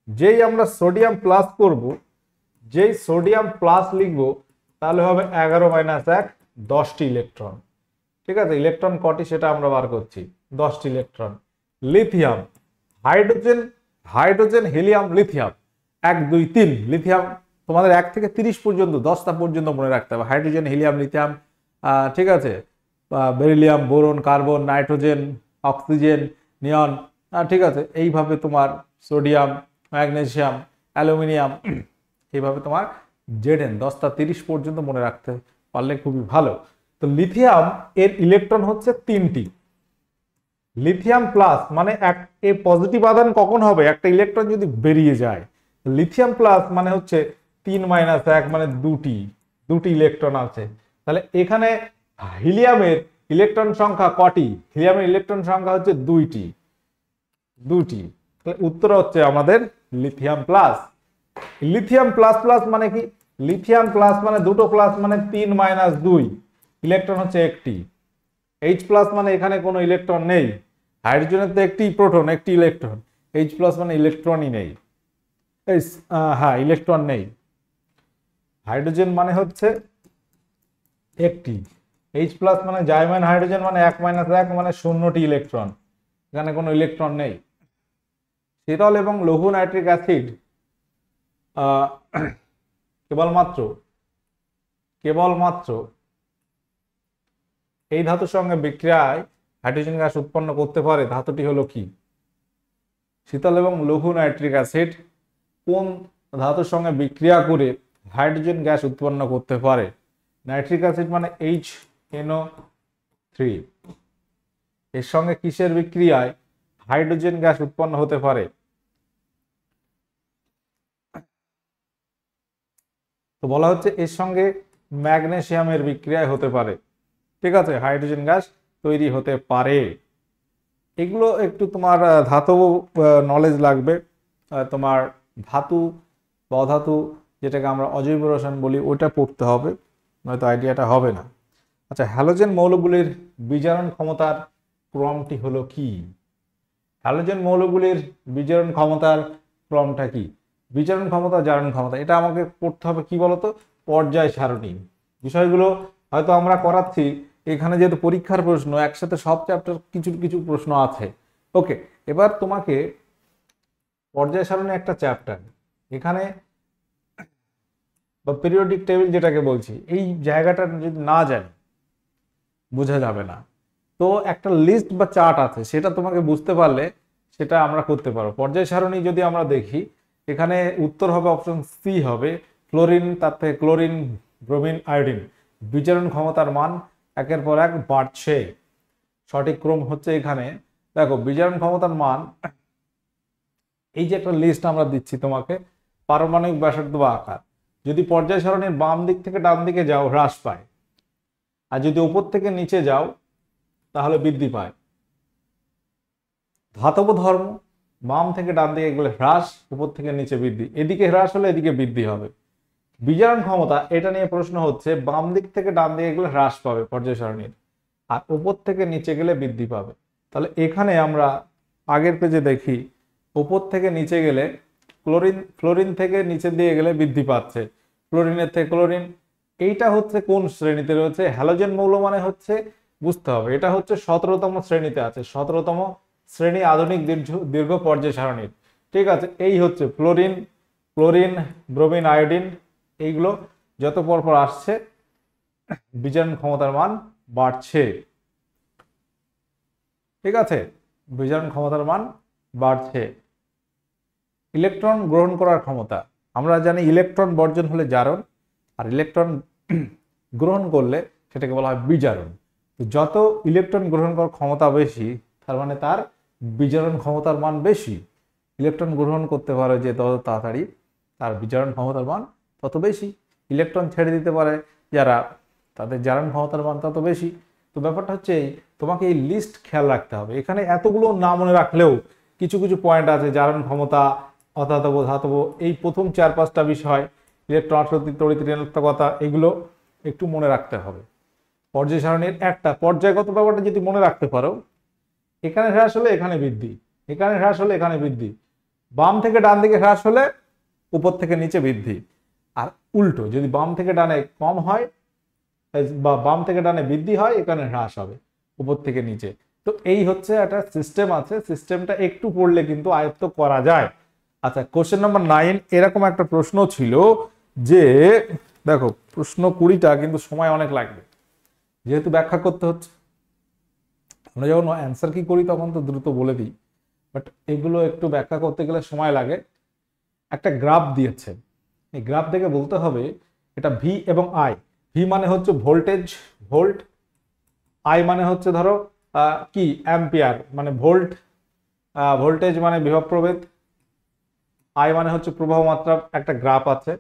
Speaker 1: যেই আমরা সোডিয়াম প্লাস করব, যেই সোডিয়াম প্লাস লিখব, তাহলে হবে 11 - 1 10টি ইলেকট্রন। ঠিক আছে, ইলেকট্রন কটি সেটা আমরা বার করছি, 10টি electron. Lithium, hydrogen, helium, lithium 1 2 3। Lithium তোমাদের 1 থেকে 30 পর্যন্ত 10টা পর্যন্ত মনে রাখতে হবে। হাইড্রোজেন, হিলিয়াম, লিথিয়াম, ঠিক আছে, beryllium, boron, carbon, nitrogen, oxygen, neon, ঠিক আছে। এইভাবে তোমার সোডিয়াম, ম্যাগনেসিয়াম, অ্যালুমিনিয়াম, এইভাবে তোমার Zn 10টা 30 পর্যন্ত মনে রাখতে পারলে খুবই ভালো। তো লিথিয়াম এর ইলেকট্রন হচ্ছে 3টি। লিথিয়াম প্লাস মানে এ পজিটিভ আধান কখন হবে? একটা ইলেকট্রন যদি বেরিয়ে যায়। লিথিয়াম প্লাস মানে হচ্ছে 3 - 1 মানে দুটি ইলেকট্রন আছে। তাহলে এখানে হিলিয়ামের ইলেকট্রন সংখ্যা কটি? হিলিয়ামের ইলেকট্রন সংখ্যা হচ্ছে দুইটি। তাহলে উত্তর হচ্ছে আমাদের lithium plus. Lithium plus plus মানে কি? লিথিয়াম প্লাস মানে দুটো প্লাস মানে 3 - 2, ইলেকট্রন হচ্ছে একটি। H প্লাস মানে এখানে কোনো ইলেকট্রন নেই। হাইড্রোজেনের তো একটি প্রোটন, একটি ইলেকট্রন। H প্লাস মানে ইলেকট্রনই নেই, হ্যাঁ ইলেকট্রন নেই। হাইড্রোজেন মানে হচ্ছে একটি। H প্লাস মানে জাইমান হাইড্রোজেন মানে 1 - 1 মানে 0টি ইলেকট্রন, এখানে কোনো ইলেকট্রন নেই। শীতল এবং লঘু নাইট্রিক অ্যাসিড কেবলমাত্র এই ধাতুর সঙ্গে বিক্রিয়ায় হাইড্রোজেন গ্যাস উৎপন্ন করতে পারে। ধাতুটি হলো কি? শীতল এবং লঘু নাইট্রিক অ্যাসিড কোন ধাতুর সঙ্গে বিক্রিয়া করে হাইড্রোজেন গ্যাস উৎপন্ন করতে পারে? নাইট্রিক অ্যাসিড মানে HNO3। এর সঙ্গে কিসের বিক্রিয়ায় হাইড্রোজেন গ্যাস উৎপন্ন হতে পারে? তো বলা হচ্ছে এর সঙ্গে ম্যাগনেসিয়ামের বিক্রিয়ায় হতে পারে। ঠিক আছে, হাইড্রোজেন গ্যাস তৈরি হতে পারে। এগুলো একটু তোমার ধাতব নলেজ লাগবে। তোমার ধাতু বা অধাতু, যেটাকে আমরা অজৈব রসায়ন বলি, ওটা পড়তে হবে, নয়তো আইডিয়াটা হবে না। আচ্ছা, হ্যালোজেন মৌলগুলির বিজারণ ক্ষমতার ক্রমটি হলো কি? হ্যালোজেন মৌলগুলির বিজারণ ক্ষমতার ক্রমটা কি? বিজারণ ক্ষমতা, জারণ ক্ষমতা, এটা আমাকে পড়তে হবে কি বলতো? পর্যায় সারণী। বিষয়গুলো হয়তো আমরা করাচ্ছি, এখানে যেহেতু পরীক্ষার প্রশ্ন, একসাথে সব চ্যাপ্টার কিছু কিছু প্রশ্ন আছে। ওকে, এবার তোমাকে পর্যায় সারণী একটা চ্যাপ্টার, এখানে বা পিরিয়ডিক টেবিল যেটাকে বলছি, এই জায়গাটা যদি না জানি বোঝা যাবে না। তো একটা লিস্ট বা চার্ট আছে, সেটা তোমাকে বুঝতে পারলে সেটা আমরা করতে পারো। পর্যায় সারণী যদি আমরা দেখি, এখানে উত্তর হবে অপশন সি হবে, ফ্লোরিন, তার থেকে ক্লোরিন, ব্রোমিন, আয়োডিন, বিজারণ ক্ষমতার মান একের পর এক বাড়ছে। সঠিক ক্রম হচ্ছে এখানে দেখো বিজারণ ক্ষমতার মান, এই যে একটা লিস্ট আমরা দিচ্ছি তোমাকে, পারমাণবিক ব্যাসার্ধ বা আকার, যদি পর্যায় সারণীর বাম দিক থেকে ডান দিকে যাও হ্রাস পায়, আর যদি উপর থেকে নিচে যাও তাহলে বৃদ্ধি পায়। ধাতব ধর্ম, বাম থেকে ডান দিকে গেলে হ্রাস, উপর থেকে নিচে বৃদ্ধি, এদিকে হ্রাস হলে এদিকে বৃদ্ধি হবে। বিজারণ ক্ষমতা, এটা নিয়ে প্রশ্ন হচ্ছে, বাম দিক থেকে ডান দিকে গেলে হ্রাস পাবে পর্যায় সারণীর, আর উপর থেকে নিচে গেলে বৃদ্ধি পাবে। তাহলে এখানে আমরা আগের পেজে দেখি, উপর থেকে নিচে গেলে ফ্লোরিন থেকে নিচে দিয়ে গেলে বৃদ্ধি পাচ্ছে, ফ্লোরিনের থেকে ক্লোরিন। এইটা হচ্ছে কোন শ্রেণীতে রয়েছে? হ্যালোজেন মৌল মানে হচ্ছে, বুঝতে হবে এটা হচ্ছে 17তম শ্রেণীতে আছে, 17তম শ্রেণী আধুনিক দীর্ঘ পর্যায় সারণীর। ঠিক আছে, এই হচ্ছে ফ্লোরিন, ক্লোরিন, ব্রোমিন, আয়োডিন, এইগুলো যত পরপর আসছে বিজারণ ক্ষমতার মান বাড়ছে। ঠিক আছে, বিজারণ ক্ষমতার মান বাড়ছে। ইলেকট্রন গ্রহণ করার ক্ষমতা, আমরা জানি ইলেকট্রন বর্জন হলে জারণ, আর ইলেকট্রন গ্রহণ করলে সেটাকে বলা হয় বিজারণ। যত ইলেকট্রন গ্রহণ করার ক্ষমতা বেশি, তার মানে তার বিজারণ ক্ষমতার মান বেশি। ইলেকট্রন গ্রহণ করতে পারে যে তত তাড়াতাড়ি, তার বিজারণ ক্ষমতার মান তত বেশি। ইলেকট্রন ছেড়ে দিতে পারে যারা, তাদের জারণ ক্ষমতার মান তত বেশি। তো ব্যাপারটা হচ্ছে তোমাকে এই লিস্ট খেয়াল রাখতে হবে। এখানে এতগুলো না মনে রাখলেও কিছু কিছু পয়েন্ট আছে, জারণ ক্ষমতা, অধাতব, ধাতব, এই প্রথম 4-5টা বিষয়, ইলেকট্রন আপতন, তড়িৎ ঋণাত্মকতা, এগুলো একটু মনে রাখতে হবে। পর্যায় সারণীর একটা পর্যায়গত ব্যাপারটা যদি মনে রাখতে পারো, এখানে হ্রাস হলে এখানে বৃদ্ধি, এখানে হ্রাস হলে এখানে বৃদ্ধি, বাম থেকে ডান দিকে হ্রাস হলে উপর থেকে নিচে বৃদ্ধি, আর উল্টো যদি বাম থেকে ডানে কম হয় বা বাম থেকে ডানে বৃদ্ধি হয়, এখানে হ্রাস হবে উপর থেকে নিচে। তো এই হচ্ছে একটা সিস্টেম আছে, সিস্টেমটা একটু পড়লে কিন্তু আয়ত্ত করা যায়। আচ্ছা, কোশ্চেন নাম্বার 9 এরকম একটা প্রশ্ন ছিল যে, দেখো প্রশ্ন 20টা কিন্তু সময় অনেক লাগবে, যেহেতু ব্যাখ্যা করতে হচ্ছে। আমরা যখন অ্যান্সার কি করি তখন তো দ্রুত বলে দিই, বাট এগুলো একটু ব্যাখ্যা করতে গেলে সময় লাগে। একটা গ্রাফ দিয়েছে, এই গ্রাফ দেখে বলতে হবে এটা ভি এবং আই। ভি মানে হচ্ছে ভোল্টেজ, ভোল্ট। আই মানে হচ্ছে ধরো কি অ্যাম্পিয়ার, মানে ভোল্ট, ভোল্টেজ মানে বিভব প্রভেদ, আই মানে হচ্ছে প্রবাহ মাত্রা। একটা গ্রাফ আছে,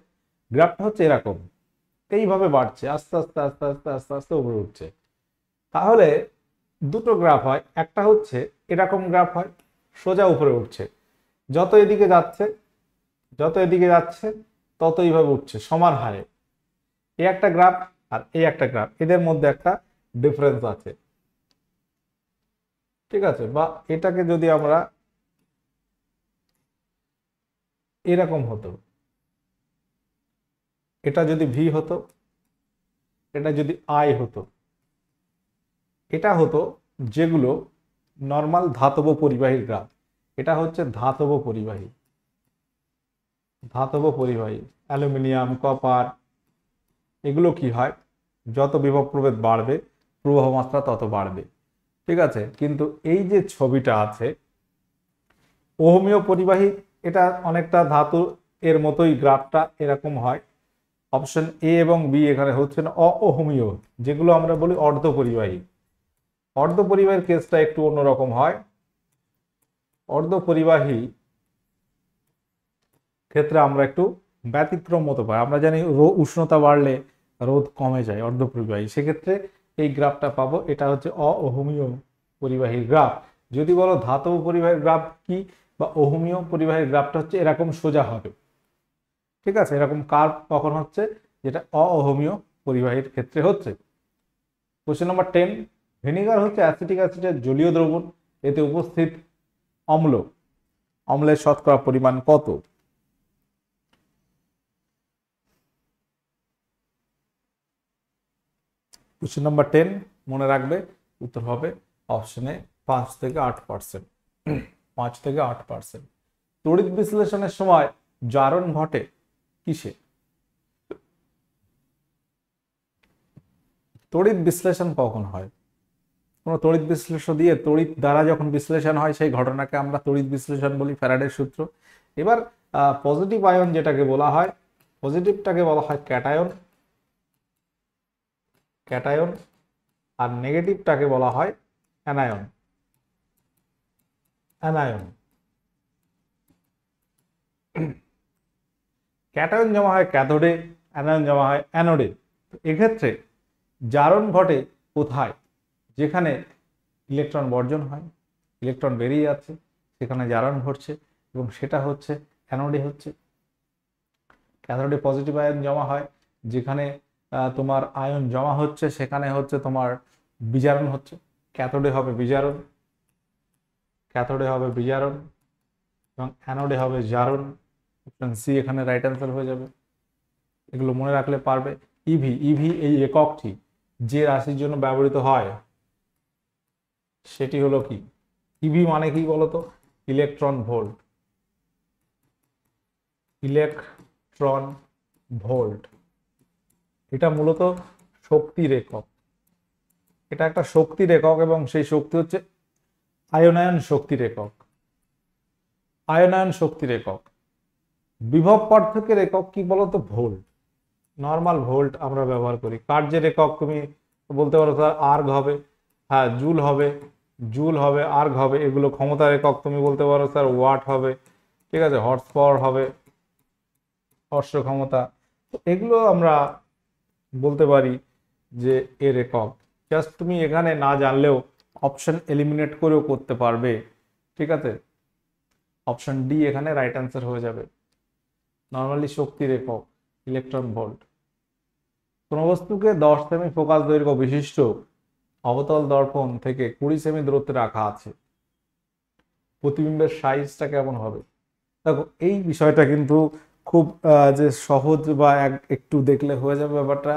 Speaker 1: গ্রাফটা হচ্ছে এরকম, এইভাবে বাড়ছে, আস্তে আস্তে আস্তে আস্তে আস্তে আস্তে উপরে উঠছে। তাহলে দুটো গ্রাফ হয়, একটা হচ্ছে এরকম গ্রাফ হয়, সোজা উপরে উঠছে, যত এদিকে যাচ্ছে, যত এদিকে যাচ্ছে তত এইভাবে উঠছে সমান হারে। এই একটা গ্রাফ আর এই একটা গ্রাফ, এদের মধ্যে একটা ডিফারেন্স আছে। ঠিক আছে, বা এটাকে যদি আমরা এরকম হতো, এটা যদি ভি হতো, এটা যদি আই হতো, এটা হতো যেগুলো নর্মাল ধাতব পরিবাহীর গ্রাফ। এটা হচ্ছে ধাতব পরিবাহী, ধাতব পরিবাহী, অ্যালুমিনিয়াম, কপার, এগুলো কি হয়, যত বিভব প্রভেদ বাড়বে প্রবাহ মাত্রা তত বাড়বে। ঠিক আছে, কিন্তু এই যে ছবিটা আছে ওহমীয় পরিবাহী, এটা অনেকটা ধাতু এর মতোই, গ্রাফটা এরকম হয়। অপশন এ এবং বি এখানে হচ্ছে না অহমীয়, যেগুলো আমরা বলি অর্ধ পরিবাহী। অর্ধ পরিবাহীর কেসটা একটু অন্যরকম হয়। অর্ধ পরিবাহী ক্ষেত্রে আমরা একটু ব্যতিক্রম মতো পাই। আমরা জানি উষ্ণতা বাড়লে রোধ কমে যায় অর্ধ পরিবাহী, সেক্ষেত্রে এই গ্রাফটা পাবো। এটা হচ্ছে অহমীয় পরিবাহীর গ্রাফ। যদি বলো ধাতব পরিবাহীর গ্রাফ কি বা অহমীয় পরিবাহীর গ্রাফটা হচ্ছে এরকম সোজা হবে। ঠিক আছে, এরকম কার্ভ কখন হচ্ছে, যেটা অহমীয় পরিবাহীর ক্ষেত্রে হচ্ছে। কোশ্চেন নাম্বার 10, ভিনিগার হচ্ছে অ্যাসিটিক অ্যাসিডের জলীয় দ্রবণ, এতে উপস্থিত অম্ল, অম্লের শতকরা পরিমাণ কত? কোশ্চেন নাম্বার 10 মনে রাখবে, উত্তর হবে অপশনে 5 থেকে 8%। 5 থেকে 8%। তড়িৎ বিশ্লেষণের সময় জারণ ঘটে কিসে? তড়িৎ বিশ্লেষণ কখন হয়? কোনো তড়িৎ বিশ্লেষণ দিয়ে তড়িৎ দ্বারা যখন বিশ্লেষণ হয় সেই ঘটনাকে আমরা তড়িৎ বিশ্লেষণ বলি, ফ্যারাডের সূত্র। এবার পজিটিভ আয়ন যেটাকে বলা হয়, পজিটিভটাকে বলা হয় ক্যাটায়ন, ক্যাটায়ন, আর নেগেটিভটাকে বলা হয় অ্যানায়ন, অ্যানায়ন। ক্যাটায়ন জমা হয় ক্যাথোডে, অ্যানায়ন জমা হয় অ্যানোডে। এক্ষেত্রে জারণ ঘটে কোথায়? যেখানে ইলেকট্রন বর্জন হয়, ইলেকট্রন বেরিয়ে যাচ্ছে, সেখানে জারণ ঘটছে, এবং সেটা হচ্ছে অ্যানোডে হচ্ছে। ক্যাথোডে পজিটিভ আয়ন জমা হয়, যেখানে তোমার আয়ন জমা হচ্ছে সেখানে হচ্ছে তোমার বিজারণ হচ্ছে। ক্যাথোডে হবে বিজারণ, ক্যাথোডে হবে বিজারণ, এবং অ্যানোডে হবে জারণ। অপশন সি এখানে রাইট অ্যান্সার হয়ে যাবে। এগুলো মনে রাখলে পারবে। ইভি, ইভি এই এককটি যে রাশির জন্য ব্যবহৃত হয় সেটি হলো কি? ইভি মানে কি বলতো? Electron volt. Electron volt. এটা মূলত শক্তির একক, এটা একটা শক্তির একক এবং সেই শক্তি হচ্ছে আয়নায়ন শক্তির একক। আয়নায়ন শক্তির একক। বিভব পার্থক্যের একক কি বলতো? ভোল্ট। নর্মাল ভোল্ট আমরা ব্যবহার করি। কার্যের একক তুমি বলতে পারো স্যার আর্গ হবে, হ্যাঁ জুল হবে, জুল হবে, আর্গ হবে। এগুলো ক্ষমতার একক তুমি বলতে পারো স্যার ওয়াট হবে, ঠিক আছে, হর্স পাওয়ার হবে, অশ্ব ক্ষমতা। তো এগুলো আমরা বলতে পারি যে এর একক। জাস্ট তুমি এখানে না জানলেও অপশন এলিমিনেট করেও করতে পারবে, ঠিক আছে। অপশন ডি এখানে রাইট অ্যান্সার হয়ে যাবে। নর্মালি শক্তির একক ইলেকট্রন ভোল্ট। কোন বস্তুকে 10 সেমি ফোকাস দৈর্ঘ্য বিশিষ্ট অবতল দর্পণ থেকে 20 সেমি দূরত্বে রাখা আছে, প্রতিবিম্বের সাইজটা কেমন হবে? দেখো এই বিষয়টা কিন্তু খুব যে সহজ বা একটু দেখলে হয়ে যাবে ব্যাপারটা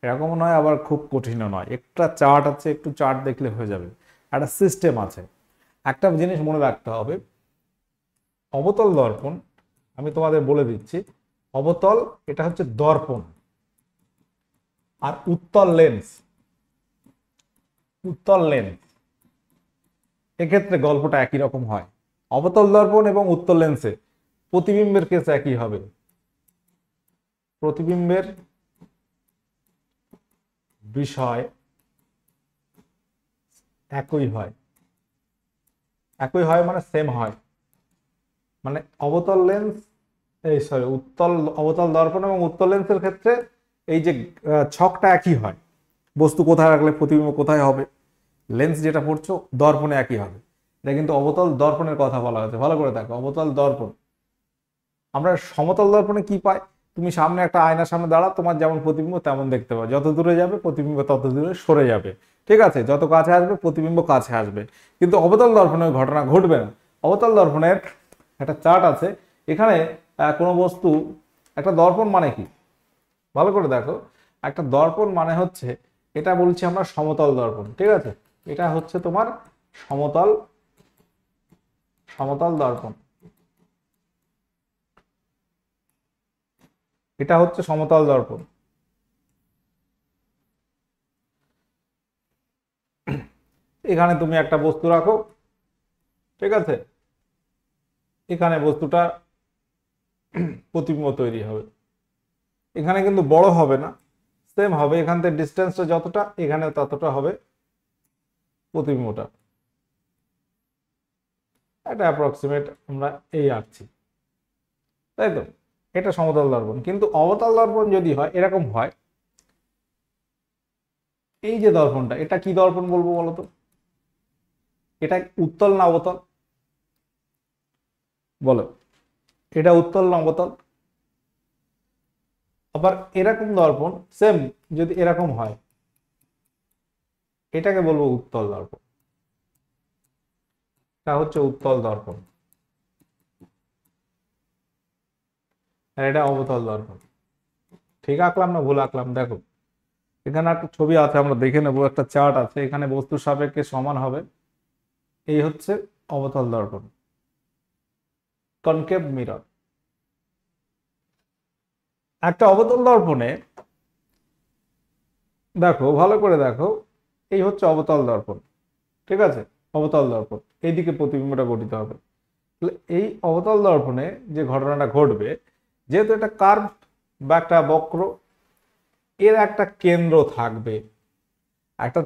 Speaker 1: এরকম নয়, আবার খুব কঠিনও নয়। একটা চার্ট আছে, একটু চার্ট দেখলে হয়ে যাবে, একটা সিস্টেম আছে। একটা জিনিস মনে রাখতে হবে, অবতল দর্পণ আমি তোমাদের বলে দিচ্ছি, অবতল এটা হচ্ছে দর্পণ, আর উত্তল লেন্স, উত্তল লেন্স এক্ষেত্রে গল্পটা একই রকম হয়। অবতল দর্পণ এবং উত্তল লেন্সে প্রতিবিম্বের কেস একই হবে, প্রতিবিম্বের বিষয় একই হয়। একই হয় মানে সেম হয়, মানে অবতল লেন্স এই সরি অবতল দর্পণ এবং উত্তল লেন্সের ক্ষেত্রে এই যে ছকটা একই হয়। বস্তু কোথায় রাখলে প্রতিবিম্ব কোথায় হবে, লেন্স যেটা পড়ছো দর্পণে একই হবে। এটা কিন্তু অবতল দর্পণের কথা বলা হয়েছে, ভালো করে দেখো। অবতল দর্পণ, আমরা সমতল দর্পণে কি পাই? তুমি সামনে একটা আয়নার সামনে দাঁড়াও, তোমার যেমন প্রতিবিম্ব তেমন দেখতে পাবে। যত দূরে যাবে প্রতিবিম্ব তত দূরে সরে যাবে, ঠিক আছে। যত কাছে আসবে প্রতিবিম্ব কাছে আসবে। কিন্তু অবতল দর্পণে ওই ঘটনা ঘটবে না। অবতল দর্পণের একটা চার্ট আছে, এখানে কোনো বস্তু, একটা দর্পণ মানে কি ভালো করে দেখো। একটা দর্পণ মানে হচ্ছে, এটা বলছি আমরা সমতল দর্পণ, ঠিক আছে। এটা হচ্ছে তোমার সমতল, সমতল দর্পণ, এটা হচ্ছে সমতল দর্পণ। এখানে তুমি একটা বস্তু রাখো, ঠিক আছে, এখানে বস্তুটা প্রতিবিম্ব তৈরি হবে। এখানে কিন্তু বড় হবে না, সেম হবে। এখান থেকে ডিস্টেন্সটা যতটা, এখানে ততটা হবে প্রতিবিম্বটা। এটা অ্যাপ্রক্সিমেট আমরা এই আঁকছি, তাই তো। এটা সমতল দর্পণ। কিন্তু অবতল দর্পণ যদি হয় এরকম হয়, এই যে দর্পণটা, এটা কি দর্পণ বলবো বলতো? এটা উত্তল না অবতল বলো? এটা উত্তল না অবতল? আবার এরকম দর্পণ সেম যদি এরকম হয়, এটাকে বলবো উত্তল দর্পণ। এটা হচ্ছে উত্তল দর্পণ, আর এটা অবতল দর্পণ। ঠিক আঁকলাম না ভুল আঁকলাম? দেখো এখানে একটা ছবি আছে, আমরা দেখে নেবো। একটা চার্ট আছে, এখানে বস্তুর সাপেক্ষে সমান হবে। এই হচ্ছে অবতল দর্পণ, কনকেভ মিরর। একটা অবতল দর্পণে দেখো, ভালো করে দেখো, এই হচ্ছে অবতল দর্পণ, ঠিক আছে। অবতল দর্পণ, এইদিকে প্রতিবিম্বটা গঠিত হবে। তাহলে এই অবতল দর্পণে যে ঘটনাটা ঘটবে, যেহেতু এটা কার্ভ বা একটা বক্র, এর একটা কেন্দ্র থাকবে। একটা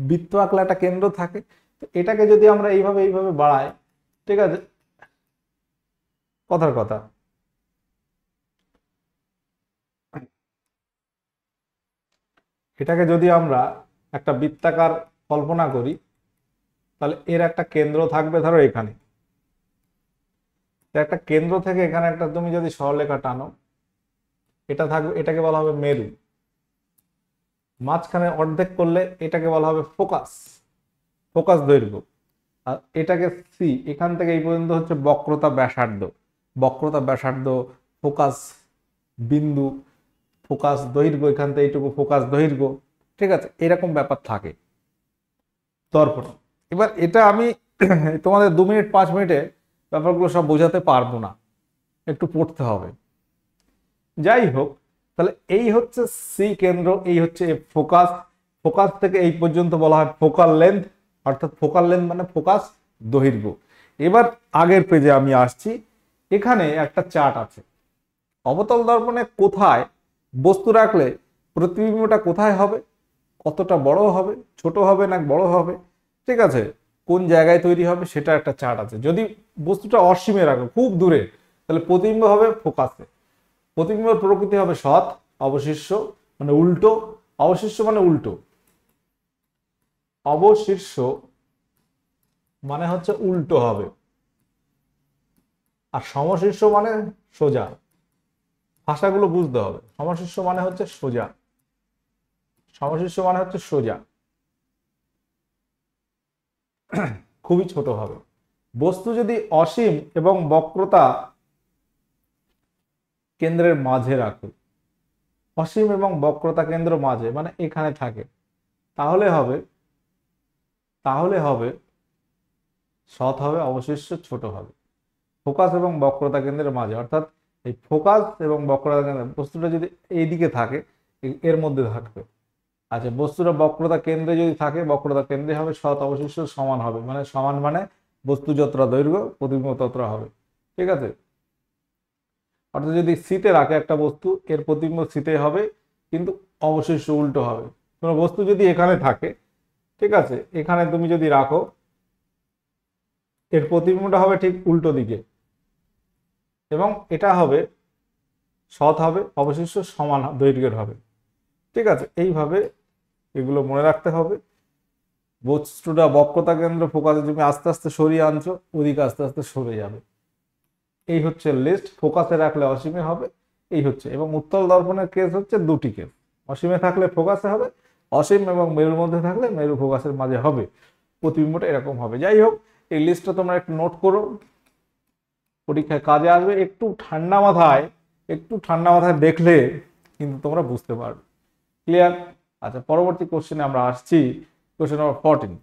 Speaker 1: বৃত্ত আঁকলে একটা কেন্দ্র থাকে, তো এটাকে যদি আমরা এইভাবে এইভাবে বাড়াই, ঠিক আছে, কথার কথা, এটাকে যদি আমরা একটা বৃত্তাকার কল্পনা করি, তাহলে এর একটা কেন্দ্র থাকবে ধরো এখানে। একটা কেন্দ্র থেকে এখানে একটা তুমি যদি সরলরেখা টানো, এটা থাকবে, এটাকে বলা হবে মেরু। মাঝখানে অর্ধেক করলে এটাকে বলা হবে ফোকাস, ফোকাস দৈর্ঘ্য। আর এটাকে সি, এখান থেকে এই পর্যন্ত হচ্ছে বক্রতা ব্যাসার্ধ, বক্রতা ব্যাসার্ধ, ফোকাস বিন্দু, ফোকাস দৈর্ঘ্য, এখান থেকে এইটুকু ফোকাস দৈর্ঘ্য, ঠিক আছে। এরকম ব্যাপার থাকে দর্পণ। এবার এটা আমি তোমাদের 2 মিনিট 5 মিনিটে ব্যাপারগুলো সব বোঝাতে পারবো না, একটু পড়তে হবে। যাই হোক, তাহলে এই হচ্ছে সি কেন্দ্র, এই হচ্ছে ফোকাস। ফোকাস থেকে এই পর্যন্ত বলা হয় ফোকাল লেন্থ, অর্থাৎ ফোকাল লেন্থ মানে ফোকাস দৈর্ঘ্য। এবার আগের পেজে আমি আসছি, এখানে একটা চার্ট আছে। অবতল দর্পণে কোথায় বস্তু রাখলে প্রতিবিম্বটা কোথায় হবে, কতটা বড় হবে, ছোট হবে না বড় হবে, ঠিক আছে, কোন জায়গায় তৈরি হবে, সেটা একটা চার্ট আছে। যদি বস্তুটা অসীমে রাখো, খুব দূরে, তাহলে প্রতিবিম্ব হবে ফোকাসে। প্রতিবিম্বের প্রকৃতি হবে সৎ, অবশিষ্য মানে উল্টো, অবশিষ্য মানে উল্টো, অবশিষ্য মানে হচ্ছে উল্টো হবে, আর সমশীর্ষ মানে সোজা। ভাষাগুলো বুঝতে হবে। সমশীর্ষ মানে হচ্ছে সোজা, সমশীর্ষ মানে হচ্ছে সোজা, খুবই ছোট হবে। বস্তু যদি অসীম এবং বক্রতা কেন্দ্রের মাঝে রাখে, অসীম এবং বক্রতা কেন্দ্র মাঝে মানে এখানে থাকে, তাহলে হবে সৎ হবে, অবশিষ্ট ছোট হবে। ফোকাস এবং বক্রতা কেন্দ্রের মাঝে, অর্থাৎ এই ফোকাস এবং বক্রতা কেন্দ্র, বস্তুটা যদি এইদিকে থাকে এর মধ্যে থাকবে। আচ্ছা, বস্তুটা বক্রতা কেন্দ্রে যদি থাকে, বক্রতা কেন্দ্রে হবে সৎ, অবশিষ্ট সমান হবে, মানে সমান মানে বস্তু যতটা দৈর্ঘ্য প্রতিবিম্ব ততটা হবে, ঠিক আছে। অর্থাৎ যদি সিতে রাখে একটা বস্তু, এর প্রতিবিম্ব সিতে হবে, কিন্তু অবশিষ্ট উল্টো হবে। কোনো বস্তু যদি এখানে থাকে, ঠিক আছে, এখানে তুমি যদি রাখো, এর প্রতিবিম্বটা হবে ঠিক উল্টো দিকে, এবং এটা হবে সৎ হবে, অবশিষ্ট সমান দৈর্ঘ্যের হবে, ঠিক আছে। এইভাবে এগুলো মনে রাখতে হবে। বস্তুটা বক্রতা কেন্দ্র ফোকাসে তুমি আস্তে আস্তে সরিয়ে আনছো, ওদিকে আস্তে আস্তে সরে যাবে। এই হচ্ছে লিস্ট। ফোকাসে রাখলে অসীমে হবে, এই হচ্ছে। এবং উত্তল দর্পণের কেস হচ্ছে দুটি কেস, অসীমে থাকলে ফোকাসে হবে, অসীম এবং মেরুর মধ্যে থাকলে মেরু ফোকাসের মাঝে হবে। প্রতিবিম্বটা এরকম হবে। যাই হোক, এই লিস্টটা তোমরা একটু নোট করো, পরীক্ষায় কাজে আসবে। একটু ঠান্ডা মাথায় দেখলে কিন্তু তোমরা বুঝতে পারবে। ক্লিয়ার? আচ্ছা, পরবর্তী কোশ্চেনে আমরা আসছি। কোশ্চেন নাম্বার 14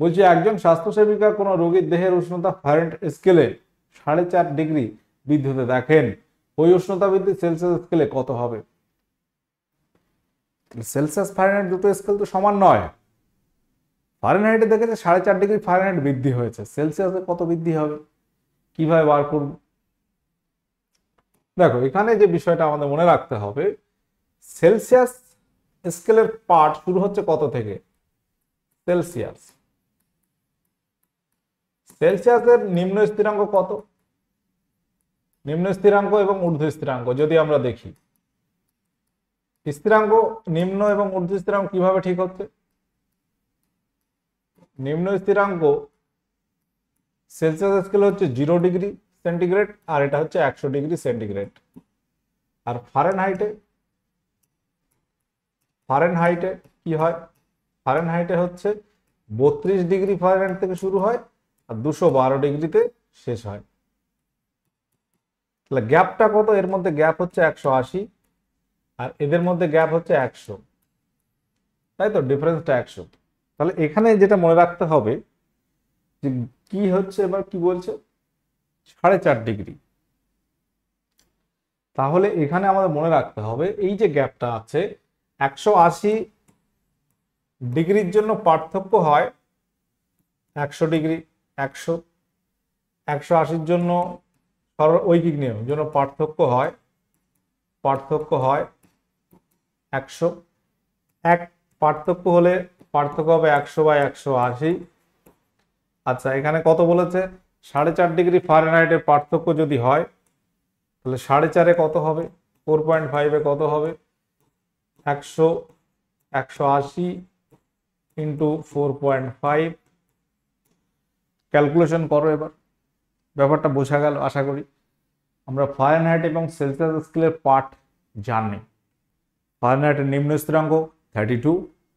Speaker 1: বলছি, একজন স্বাস্থ্যসেবিকা কোনো রোগীর দেহের উষ্ণতা ফারেনহাইট স্কেলে 4.5 ডিগ্রি বৃদ্ধি হতে দেখেন, ওই উষ্ণতা বৃদ্ধি সেলসিয়াস স্কেলে কত হবে? সেলসিয়াস ফারেনহাইট দুটো স্কেল তো সমান নয়। ফারেনহাইটে দেখেছে 4.5 ডিগ্রি ফারেনহাইট বৃদ্ধি হয়েছে, সেলসিয়াসে কত বৃদ্ধি হবে, কিভাবে বার করব? দেখো, এখানে যে বিষয়টা আমাদের মনে রাখতে হবে, সেলসিয়াস স্কেলের পার্ট শুরু হচ্ছে কত থেকে? সেলসিয়াস। সেলসিয়াসের নিম্ন স্থিরাঙ্ক কত? নিম্ন স্থিরাঙ্ক এবং ঊর্ধ্ব স্থিরাঙ্ক যদি আমরা দেখি, স্থিরাঙ্ক নিম্ন এবং ঊর্ধ্ব স্থিরাঙ্ক কিভাবে ঠিক হচ্ছে? নিম্ন স্থিরাঙ্ক সেলসিয়াস স্কেল হচ্ছে 0 ডিগ্রি সেন্টিগ্রেড, আর এটা হচ্ছে 100 ডিগ্রি সেন্টিগ্রেড। আর ফারেনহাইটে কি হয়? ফারেনহাইটে হচ্ছে 32 ডিগ্রি ফারেনহাইট থেকে শুরু হয় আর 212 ডিগ্রিতে শেষ হয়। তাহলে গ্যাপটা কত? এর মধ্যে গ্যাপ হচ্ছে 180, আর এদের মধ্যে গ্যাপ হচ্ছে 100, তাই তো, ডিফারেন্সটা 100। তাহলে এখানে যেটা মনে রাখতে হবে যে কি হচ্ছে, এবার কি বলছে, 4.5 ডিগ্রি। তাহলে এখানে আমাদের মনে রাখতে হবে এই যে গ্যাপটা আছে, 180 ডিগ্রির জন্য পার্থক্য হয় 100 ডিগ্রি, 180-র জন্য ঐকিক নিয়মের জন্য পার্থক্য হয় 100। এক পার্থক্য হলে পার্থক্য হবে 100/180। আচ্ছা, এখানে কত বলেছে? 4.5 ডিগ্রি ফারেনহাইটের পার্থক্য যদি হয়, তাহলে 4.5-এ কত হবে? 4.5-এ কত হবে? 180 ইন্টু 4.5। ক্যালকুলেশন করো। এবার ব্যাপারটা বোঝা গেল আশা করি। আমরা ফারেনহাইট এবং সেলসিয়াস স্কেলের পার্ট জানি। ফারেনহাইটের নিম্ন স্থিরাঙ্ক 32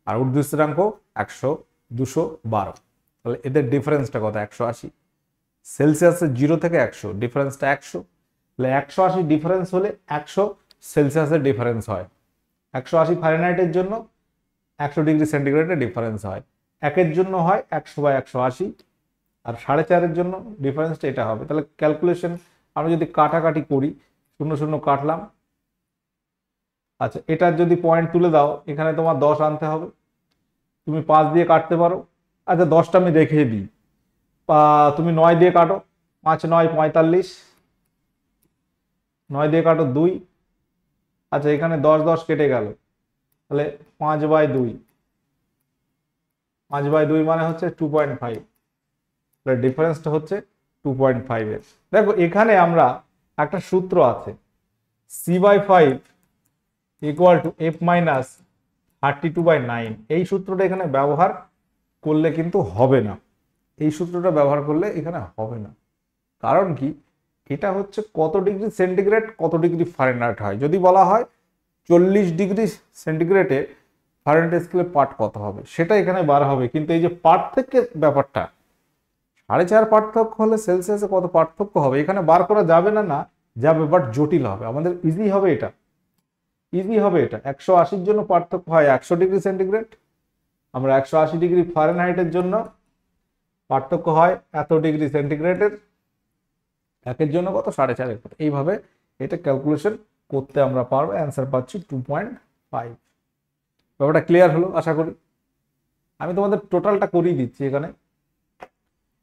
Speaker 1: আর ঊর্ধ্ব স্থিরাঙ্ক 100, 212। তাহলে এদের ডিফারেন্সটা কত? 180। সেলসিয়াসের 0 থেকে 100 ডিফারেন্সটা 100। তাহলে 180 ডিফারেন্স হলে 100 সেলসিয়াসের ডিফারেন্স হয়। 180 ফারেনহাইটের জন্য 100 ডিগ্রি সেন্টিগ্রেডের ডিফারেন্স হয়। একের জন্য হয় 100/180, আর 4.5-এর জন্য ডিফারেন্সটা এটা হবে। তাহলে ক্যালকুলেশন আমরা যদি কাটাকাটি করি, 0 0 কাটলাম, আচ্ছা, এটার যদি পয়েন্ট তুলে দাও, এখানে তোমার 10 আনতে হবে, তুমি 5 দিয়ে কাটতে পারো। আচ্ছা, 10টা আমি দেখিয়ে দিই। তুমি 9 দিয়ে কাটো, 5 9 45, 9 দিয়ে কাটো 2। আচ্ছা, এখানে 10 10 কেটে গেল, তাহলে 5/2, 5/2 মানে হচ্ছে 2.5, তাহলে ডিফারেন্সটা হচ্ছে 2.5 এর। দেখো এখানে আমরা একটা সূত্র আছে, c/5 equal to f minus 32/9। এই সূত্রটা এখানে ব্যবহার করলে কিন্তু হবে না, এই সূত্রটা ব্যবহার করলে এখানে হবে না। কারণ কি, এটা হচ্ছে কত ডিগ্রি সেন্টিগ্রেড কত ডিগ্রি ফারেনহাইট হয়। যদি বলা হয় 40 ডিগ্রি সেন্টিগ্রেডে ফারেনহাইট স্কেলে পার্ট কত হবে, সেটা এখানে বার হবে। কিন্তু এই যে পার্থক্যের ব্যাপারটা, 4.5 পার্থক্য হলে সেলসিয়াসে কত পার্থক্য হবে এখানে বার করা যাবে না, না যাবে, বাট জটিল হবে। আমাদের ইজি হবে এটা, ইজি হবে এটা। 180 জন্য পার্থক্য হয় 100 ডিগ্রি সেন্টিগ্রেড, আমরা 180 ডিগ্রি ফারেনহাইটের জন্য পার্থক্য হয় এত ডিগ্রি সেন্টিগ্রেডের, একের জন্য কত 4.5 কত। এইভাবে এটা ক্যালকুলেশন করতে আমরা পারবো, অ্যান্সার পাচ্ছি 2.5। ব্যাপারটা ক্লিয়ার হলো আশা করি। আমি তোমাদের টোটালটা করিয়ে দিচ্ছি। এখানে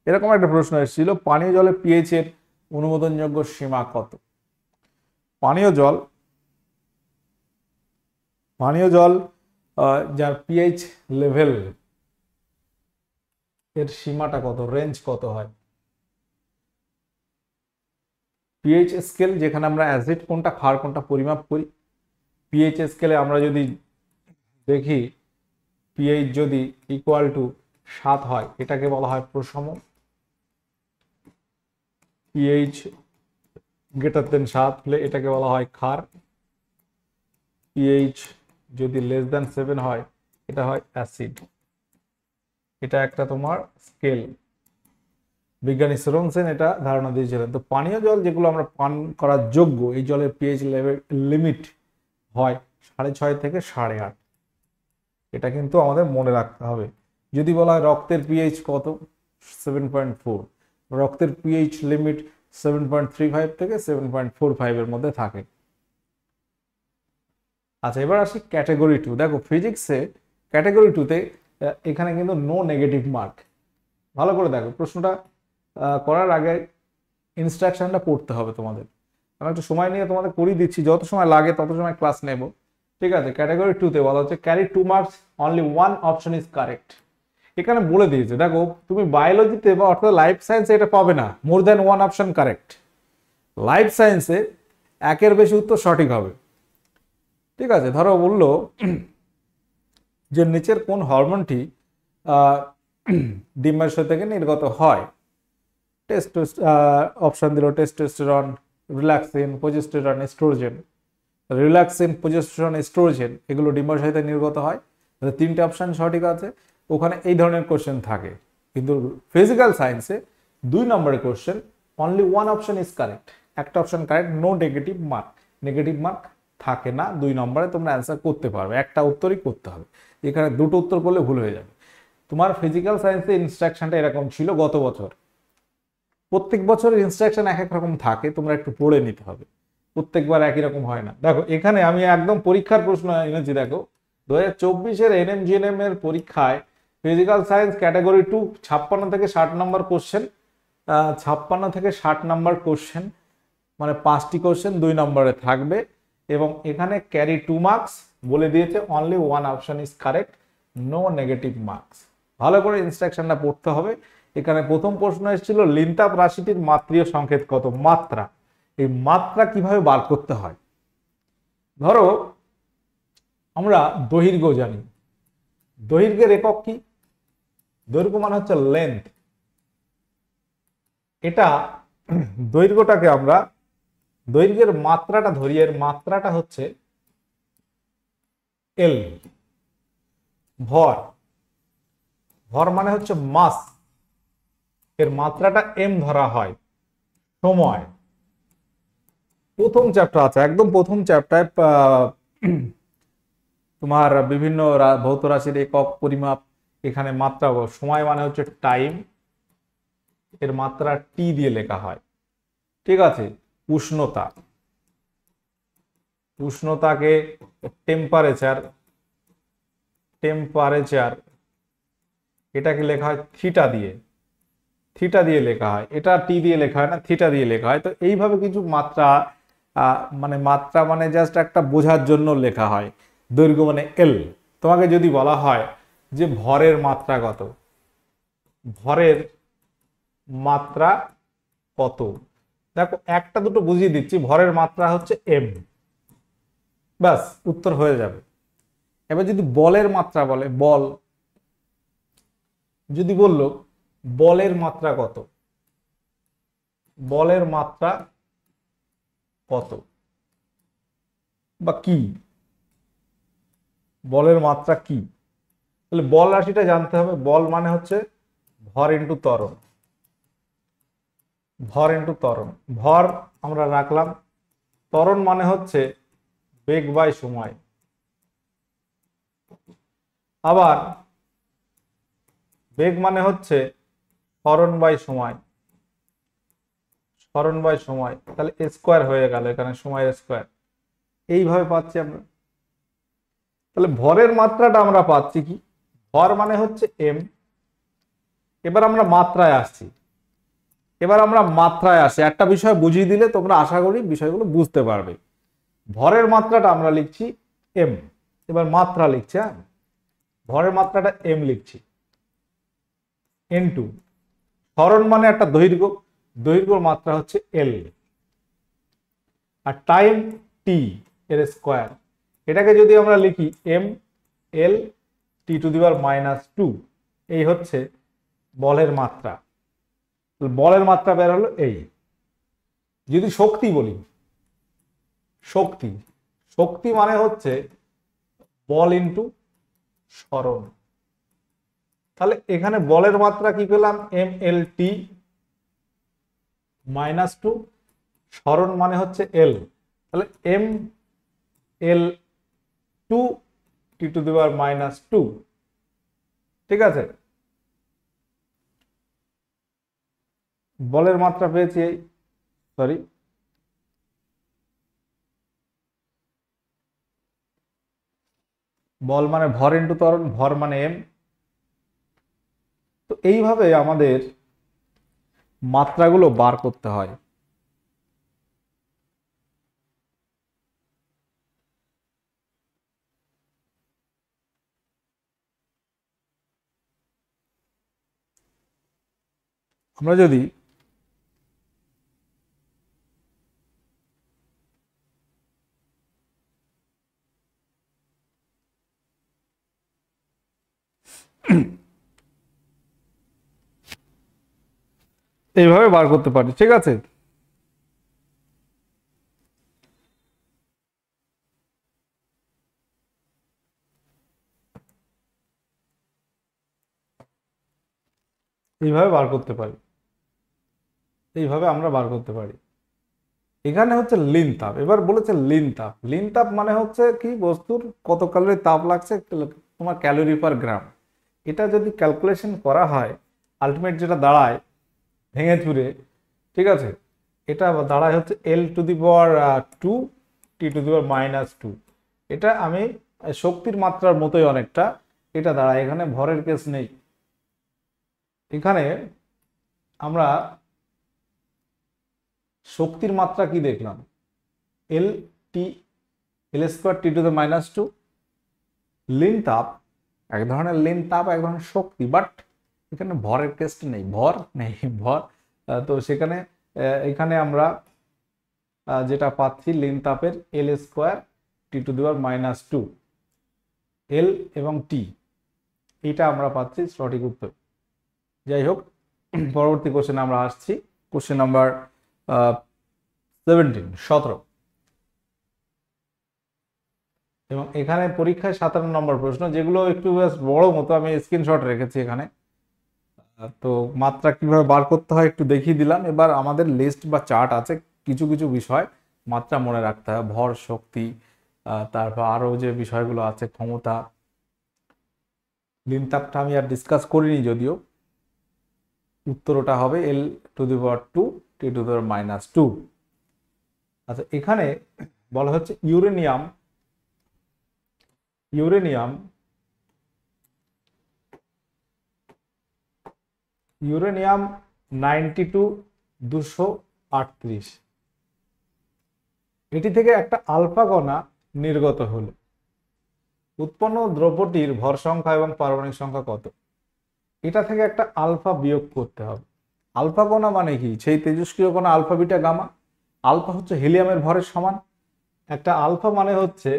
Speaker 1: এরকম একটা প্রশ্ন এসেছিল, পানীয় জলে পিএইচ এর অনুমোদনযোগ্য সীমা কত। পানীয় জল যার পিএইচ লেভেল এর সীমাটা কত, রেঞ্জ কত হয়। পিএইচ স্কেল, যেখানে আমরা অ্যাসিড কোনটা ক্ষার কোনটা পরিমাপ করি, পিএইচ স্কেলে আমরা যদি দেখি পিএইচ যদি ইকুয়াল টু 7 হয়, এটাকে বলা হয় প্রশম। পিএইচ গ্রেটার দেন 7 হলে এটাকে বলা হয় ক্ষার। পিএইচ যদি লেস দেন 7 হয়, এটা হয় অ্যাসিড। এটা একটা তোমার স্কেল, বিজ্ঞানী সোরেনসেন এটা ধারণা দিয়েছিলেন। তো পানীয় জল যেগুলো আমরা পান করার যোগ্য, এই জলের পিএইচ লেভেল লিমিট হয় 6.5 থেকে 8.5। এটা কিন্তু আমাদের মনে রাখতে হবে। যদি বলা হয় রক্তের পিএইচ কত, 7.4, রক্তের পিএইচ লিমিট 7.35 থেকে 7.45 এর মধ্যে থাকে। আচ্ছা, এবার আসি ক্যাটাগরি 2। দেখো ফিজিক্সে ক্যাটাগরি 2তে এখানে কিন্তু নো নেগেটিভ মার্ক। ভালো করে দেখো, প্রশ্নটা করার আগে ইনস্ট্রাকশনটা পড়তে হবে তোমাদের। আমি একটু সময় নিয়ে তোমাদের করিয়ে দিচ্ছি, যত সময় লাগে তত সময় ক্লাস নেব, ঠিক আছে। ক্যাটাগরি 2তে বলা হচ্ছে carry 2 marks, only 1 option is correct. এখানে বলে দিয়েছে, দেখো তুমি বায়োলজিতে বা অর্থাৎ লাইফ সায়েন্সে এটা পাবে না more than 1 option correct. Life সায়েন্সে একের বেশি উত্তর সঠিক হবে, ঠিক আছে। ধরো বললো যে নিচের কোন হরমোনটি ডিম্বাশয় থেকে নির্গত হয়। অপশন দিল testosterone, relaxin, progesterone, oestrogen. Relaxin, progesterone, oestrogen এগুলো ডিম্বাশয় থেকে নির্গত হয়। তিনটে অপশন সঠিক আছে। ওখানে এই ধরনের কোশ্চেন থাকে। কিন্তু ফিজিক্যাল সায়েন্সে 2 নম্বরের question, only 1 option is correct, একটা option correct, no negative mark. Negative mark থাকে না 2 নম্বরে, তোমরা অ্যান্সার করতে পারবে, একটা উত্তরই করতে হবে। এখানে দুটো উত্তর করলে ভুল হয়ে যাবে। তোমার ফিজিক্যাল সায়েন্সে ইনস্ট্রাকশনটা এরকম ছিল গত বছর। প্রত্যেক বছরের ইনস্ট্রাকশন এক এক রকম থাকে, তোমরা একটু পড়ে নিতে হবে, প্রত্যেকবার একই রকম হয় না। দেখো এখানে আমি একদম পরীক্ষার প্রশ্ন এনেছি। দেখো 2024-এর এনএমজিএনএম এর পরীক্ষায় ফিজিক্যাল সায়েন্স ক্যাটাগরি 2 56 থেকে 60 নম্বর কোশ্চেন, 56 থেকে 60 নম্বর কোশ্চেন, মানে 5টি কোশ্চেন 2 নম্বরে থাকবে। এবং এখানে ক্যারি 2 মার্কস বলে দিয়েছে, only 1 option is correct, no negative marks. ভালো করে ইনস্ট্রাকশনটা পড়তে হবে। এখানে প্রথম প্রশ্ন এসেছিল লিনতাপ রাশিটির মাত্রীয় সংকেত কত। মাত্রা, এই মাত্রা কিভাবে বার করতে হয়। ধরো আমরা দৈর্ঘ্য জানি, দৈর্ঘ্যের একক কি, দৈর্ঘ্য মানে হচ্ছে লেন্থ। এটা দৈর্ঘ্যটাকে আমরা দৈর্ঘ্যের মাত্রাটা ধরি, এর মাত্রাটা হচ্ছে এল। ভর, ভর মানে হচ্ছে মাস, এর মাত্রাটা এম ধরা হয়। সময়, প্রথম চ্যাপ্টার আছে, একদম প্রথম চ্যাপ্টার তোমার বিভিন্ন ভৌত রাশির একক পরিমাপ, এখানে মাত্রা, সময় মানে হচ্ছে টাইম, এর মাত্রা টি দিয়ে লেখা হয়, ঠিক আছে। উষ্ণতা, উষ্ণতাকে টেম্পারেচার, টেম্পারেচার এটাকে লেখা হয় থিটা দিয়ে, থিটা দিয়ে লেখা হয়, এটা টি দিয়ে লেখা হয় না, থিটা দিয়ে লেখা হয়। তো এইভাবে কিছু মাত্রা, মানে মাত্রা মানে জাস্ট একটা বোঝার জন্য লেখা হয়। দৈর্ঘ্য মানে এল। তোমাকে যদি বলা হয় যে ভরের মাত্রা কত, ভরের মাত্রা কত, দেখো একটা দুটো বুঝিয়ে দিচ্ছি, ভরের মাত্রা হচ্ছে এম, ব্যাস উত্তর হয়ে যাবে। এবার যদি বলের মাত্রা বলে, বল যদি বলল বলের মাত্রা কত, বলের মাত্রা কত বা কি, বলের মাত্রা কি, তাহলে বল রাশিটা জানতে হবে। বল মানে হচ্ছে ভর ইন্টু ত্বরণ, ভর ইন্টু ত্বরণ, ভর আমরা রাখলাম, ত্বরণ মানে হচ্ছে বেগ বাই সময়, আবার বেগ মানে হচ্ছে ত্বরণ বাই সময়, ত্বরণ বাই সময়, তাহলে স্কোয়ার হয়ে গেল এখানে সময়ের স্কোয়ার, এইভাবে পাচ্ছি আমরা। তাহলে ভরের মাত্রাটা আমরা পাচ্ছি কি, ভর মানে হচ্ছে এম। এবার আমরা মাত্রায় আসছি, এবার আমরা মাত্রায় আসি, একটা বিষয় বুঝিয়ে দিলে তোমরা আশা করি বিষয়গুলো বুঝতে পারবে। ভরের মাত্রাটা আমরা লিখছি এম, এবার মাত্রা লিখছি, হ্যাঁ ভরের মাত্রাটা এম লিখছি, ইনটু ত্বরণ মানে একটা দৈর্ঘ্য, দৈর্ঘ্যর মাত্রা হচ্ছে এল, আর টাইম টি এর স্কোয়ার, এটাকে যদি আমরা লিখি M L T to the power -2, এই হচ্ছে বলের মাত্রা। বলের মাত্রা বের হলো এই। যদি শক্তি বলি, শক্তি, শক্তি মানে হচ্ছে বল ইন্টু সরণ, তাহলে এখানে বলের মাত্রা কি পেলাম, এম এল টি -2, সরণ মানে হচ্ছে এল, তাহলে M L two T to the power -2, ঠিক আছে। বলের মাত্রা পেয়েছি, সরি বল মানে ভর ইন্টু ত্বরণ, ভর মানে এম। তো এইভাবে আমাদের মাত্রাগুলো বার করতে হয়। আমরা যদি এইভাবে বার করতে পারি, ঠিক আছে। এইভাবে বার করতে পারি, এইভাবে আমরা বার করতে পারি। এখানে হচ্ছে লিন তাপ, এবার বলেছে লিন তাপ, লিন তাপ মানে হচ্ছে কি, বস্তুর কত ক্যালোরি তাপ লাগছে তোমার ক্যালোরি পার গ্রাম। এটা যদি ক্যালকুলেশন করা হয়, আলটিমেট যেটা দাঁড়ায় ভেঙে চুরে, ঠিক আছে, এটা দাঁড়ায় হচ্ছে L two the power 2 T to the power -2। এটা আমি শক্তির মাত্রার মতোই অনেকটা এটা দাঁড়ায়, এখানে ভরের কেস নেই। এখানে আমরা শক্তির মাত্রা কি দেখলাম, L T L square T to the -2। লিন তাপ এক ধরনের, লিন তাপ এক ধরনের শক্তি, বাট এখানে ভরের কেসটা নেই, ভর নেই, ভর তো সেখানে এখানে আমরা যেটা পাচ্ছি লিন তাপের এল square T to the power -2, এল এবং টি, এটা আমরা পাচ্ছি সঠিক উত্তর। যাই হোক, পরবর্তী কোশ্চেনে আমরা আসছি, কোশ্চেন নাম্বার 17 এবং এখানে পরীক্ষায় 57 নম্বর প্রশ্ন, যেগুলো একটু বড় মতো, আমি স্ক্রিনশট রেখেছি এখানে। তো মাত্রা কিভাবে বার করতে হয় একটু দেখিয়ে দিলাম। এবার আমাদের লিস্ট বা চার্ট আছে, কিছু কিছু বিষয় মাত্রা মনে রাখতে হয়, ভর, শক্তি, তারপর আরো যে বিষয়গুলো আছে, ক্ষমতা। লিন তাপটা আমি আর ডিসকাস করিনি, যদিও উত্তর ওটা হবে L two the power 2 T to the power -2। আচ্ছা, এখানে বলা হচ্ছে ইউরেনিয়াম ইউরেনিয়াম ইউরেনিয়াম 92-238, এটি থেকে একটা আলফা কণা নির্গত হলো। উৎপন্ন দ্রব্যটির ভর সংখ্যা এবং পারমাণবিক সংখ্যা কত? এটা থেকে একটা আলফা বিয়োগ করতে হবে। আলফা কণা মানে কি? সেই তেজস্ক্রিয় কণা আলফা বিটা গামা। আলফা হচ্ছে হিলিয়ামের ভরের সমান। একটা আলফা মানে হচ্ছে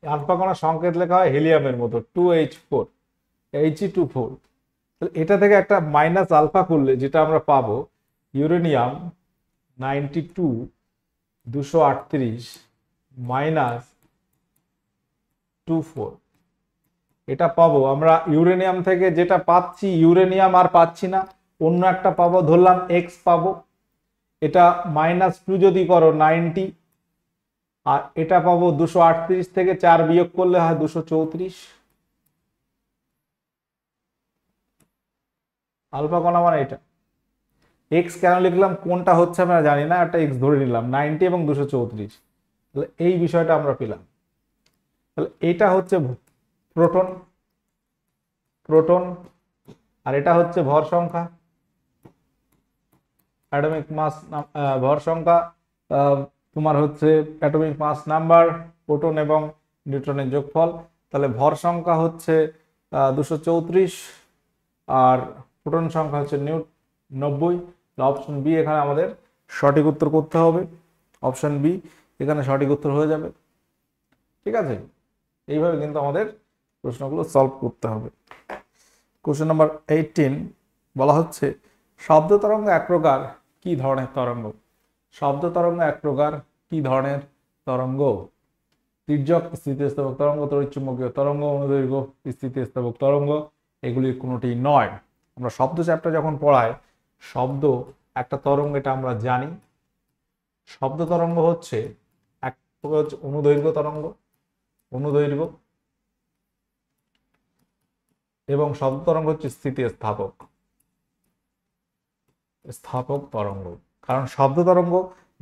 Speaker 1: আলফা কণা সংকেত লেখা হয় হিলিয়ামের মতো 2H4 He24। এটা থেকে একটা মাইনাস আলফা করলে যেটা আমরা পাবো ইউরেনিয়াম 92-238 মাইনাস 24, এটা পাবো আমরা। ইউরেনিয়াম থেকে যেটা পাচ্ছি ইউরেনিয়াম আর পাচ্ছি না, অন্য একটা পাবো, ধরলাম এক্স পাবো। এটা -2 যদি করো 90, আর এটা পাবো 238 থেকে 4 বিয়োগ করলে হয় 234। আলফা কণা মানে এটা। এক্স কেন লিখলাম কোনটা হচ্ছে আমরা জানি না, একটা এক্স ধরে নিলাম 90 এবং 234। তাহলে এই বিষয়টা আমরা পেলাম। তাহলে এটা হচ্ছে প্রোটন প্রোটন আর এটা হচ্ছে ভর সংখ্যা, অ্যাটমিক মাস, ভর সংখ্যা তোমার হচ্ছে অ্যাটমিক মাস নাম্বার, প্রোটন এবং নিউট্রনের যোগফল। তাহলে ভর সংখ্যা হচ্ছে 234 আর প্রোটন সংখ্যা হচ্ছে 90। অপশন বি এখানে আমাদের সঠিক উত্তর করতে হবে। অপশন বি এখানে সঠিক উত্তর হয়ে যাবে। ঠিক আছে, এইভাবে কিন্তু আমাদের প্রশ্নগুলো সলভ করতে হবে। কোশ্চেন নাম্বার 18 বলা হচ্ছে শব্দ তরঙ্গ এক প্রকার কি ধরনের তরঙ্গ? শব্দ তরঙ্গ এক প্রকার কি ধরনের তরঙ্গ? তির্যক স্থিতিস্থাপক তরঙ্গ, তড়িৎচুম্বকীয় তরঙ্গ, অনুদৈর্ঘ্য স্থিতিস্থাপক তরঙ্গ, এগুলির কোনোটি নয়। আমরা শব্দ চ্যাপ্টার যখন পড়াই শব্দ একটা তরঙ্গ, এটা আমরা জানি। শব্দ তরঙ্গ হচ্ছে এক প্রকার হচ্ছে অনুদৈর্ঘ্য তরঙ্গ, অনুদৈর্ঘ্য, এবং শব্দ তরঙ্গ হচ্ছে স্থিতিস্থাপক স্থাপক তরঙ্গ। কারণ শব্দ তরঙ্গ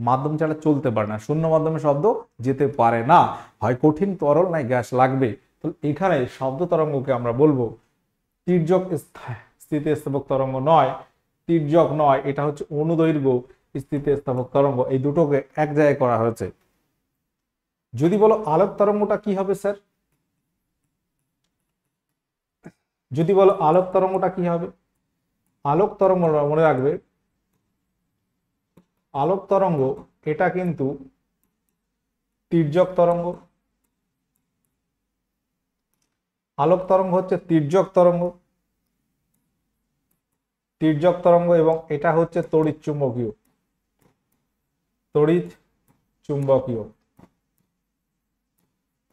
Speaker 1: মাধ্যম ছাড়া চলতে পারে না, শূন্য মাধ্যমে শব্দ যেতে পারে না, হয় কঠিন তরল নাই গ্যাস লাগবে। তো এখানে শব্দ তরঙ্গকে আমরা বলবো তির্যক স্থিতিস্থাপক তরঙ্গ নয়, তির্যক নয়, এটা হচ্ছে অনুদৈর্ঘ্য স্থিতিস্থাপক তরঙ্গ। এই দুটোকে এক জায়গায় করা হয়েছে। যদি বলো আলোক তরঙ্গটা কি হবে স্যার? যদি বলো আলোক তরঙ্গটা কি হবে, আলোক তরঙ্গ মনে রাখবে, আলোক তরঙ্গ এটা কিন্তু তির্যক তরঙ্গ। আলোক তরঙ্গ হচ্ছে তির্যক তরঙ্গ, তির্যক তরঙ্গ, এবং এটা হচ্ছে তড়িৎ চুম্বকীয়, তড়িৎ চুম্বকীয়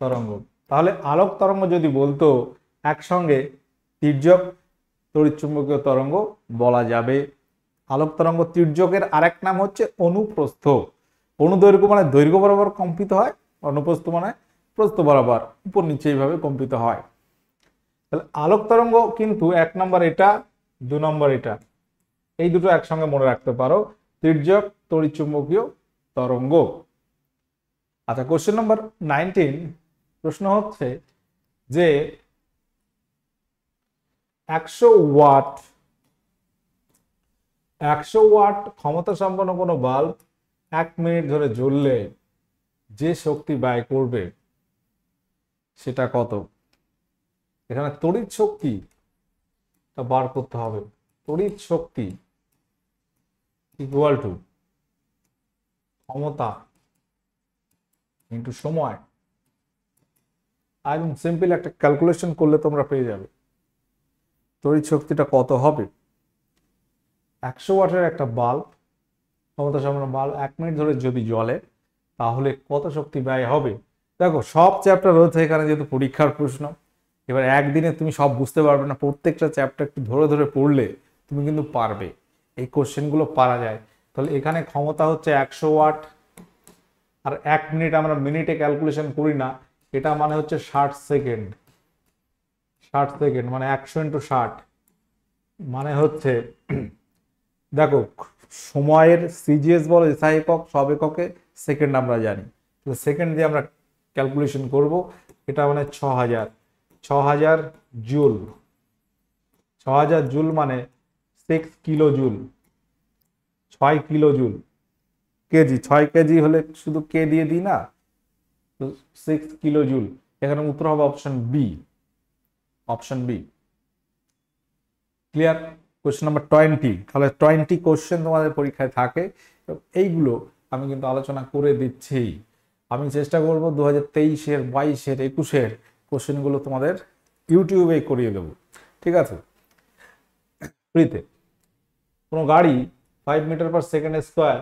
Speaker 1: তরঙ্গ। তাহলে আলোক তরঙ্গ যদি বলতো একসঙ্গে তির্যক তড়িৎ চুম্বকীয় তরঙ্গ বলা যাবে। আলোক তরঙ্গ তির্যকের আরেক নাম হচ্ছে অনুপ্রস্থ। অনুদৈর্ঘ্য মানে দৈর্ঘ্য বরাবর কম্পিত হয়, অনুপ্রস্থ মানে প্রস্থ বরাবর উপর নিচে এইভাবে কম্পিত হয়। তাহলে আলোক তরঙ্গ কিন্তু 1 নম্বর এটা, 2 নম্বর এটা, এই দুটো একসঙ্গে মনে রাখতে পারো, তির্যক তড়িৎ চুম্বকীয় তরঙ্গ। আচ্ছা, কোশ্চেন নম্বর 19 প্রশ্ন হচ্ছে যে 100 ওয়াট ক্ষমতা সম্পন্ন কোনো বাল্ব 1 মিনিট ধরে জ্বললে যে শক্তি ব্যয় করবে সেটা কত? এখানে তড়িৎ শক্তি বার করতে হবে। তড়িৎ শক্তি ইকুয়াল টু ক্ষমতা ইন্টু সময়। একদম সিম্পল একটা ক্যালকুলেশন করলে তোমরা পেয়ে যাবে তড়িৎ শক্তিটা কত হবে। 100 ওয়াটের একটা বাল্ব, ক্ষমতা সম্পন্ন বাল্ব 1 মিনিট ধরে যদি জ্বলে তাহলে কত শক্তি ব্যয় হবে? দেখো সব চ্যাপ্টার রয়েছে এখানে, যেহেতু পরীক্ষার প্রশ্ন, এবার একদিনে তুমি সব বুঝতে পারবে না, প্রত্যেকটা চ্যাপ্টার একটু ধরে ধরে পড়লে তুমি কিন্তু পারবে, এই কোশ্চেনগুলো পারা যায়। তাহলে এখানে ক্ষমতা হচ্ছে 100 ওয়াট, আর 1 মিনিট আমরা মিনিটে ক্যালকুলেশন করি না, এটা মানে হচ্ছে 60 সেকেন্ড। 60 সেকেন্ড মানে 100 × 60 মানে হচ্ছে দেখো সময়ের সিজিএস বলো, এসআই একক, সব এককে সেকেন্ড আমরা জানি, তো সেকেন্ড দিয়ে আমরা ক্যালকুলেশন করব। এটা মানে 6000 জুল। 6000 জুল মানে 6 kilo joule, 6 kilo joule. KG, 6 KG হলে শুধু কে দিয়ে দিই না, তো 6 কিলো জুল। এখানে উত্তর হবে option B, option B. Clear? Question number 20। তাহলে 20 কোশ্চেন তোমাদের পরীক্ষায় থাকে, এইগুলো আমি কিন্তু আলোচনা করে দিচ্ছি। আমি চেষ্টা করব 2023-এর, 22-এর, 21-এর কোশ্চেনগুলো তোমাদের ইউটিউবে করিয়ে দেবো, ঠিক আছে, ফ্রিতে। কোনো গাড়ি 5 মিটার পার সেকেন্ড স্কোয়ার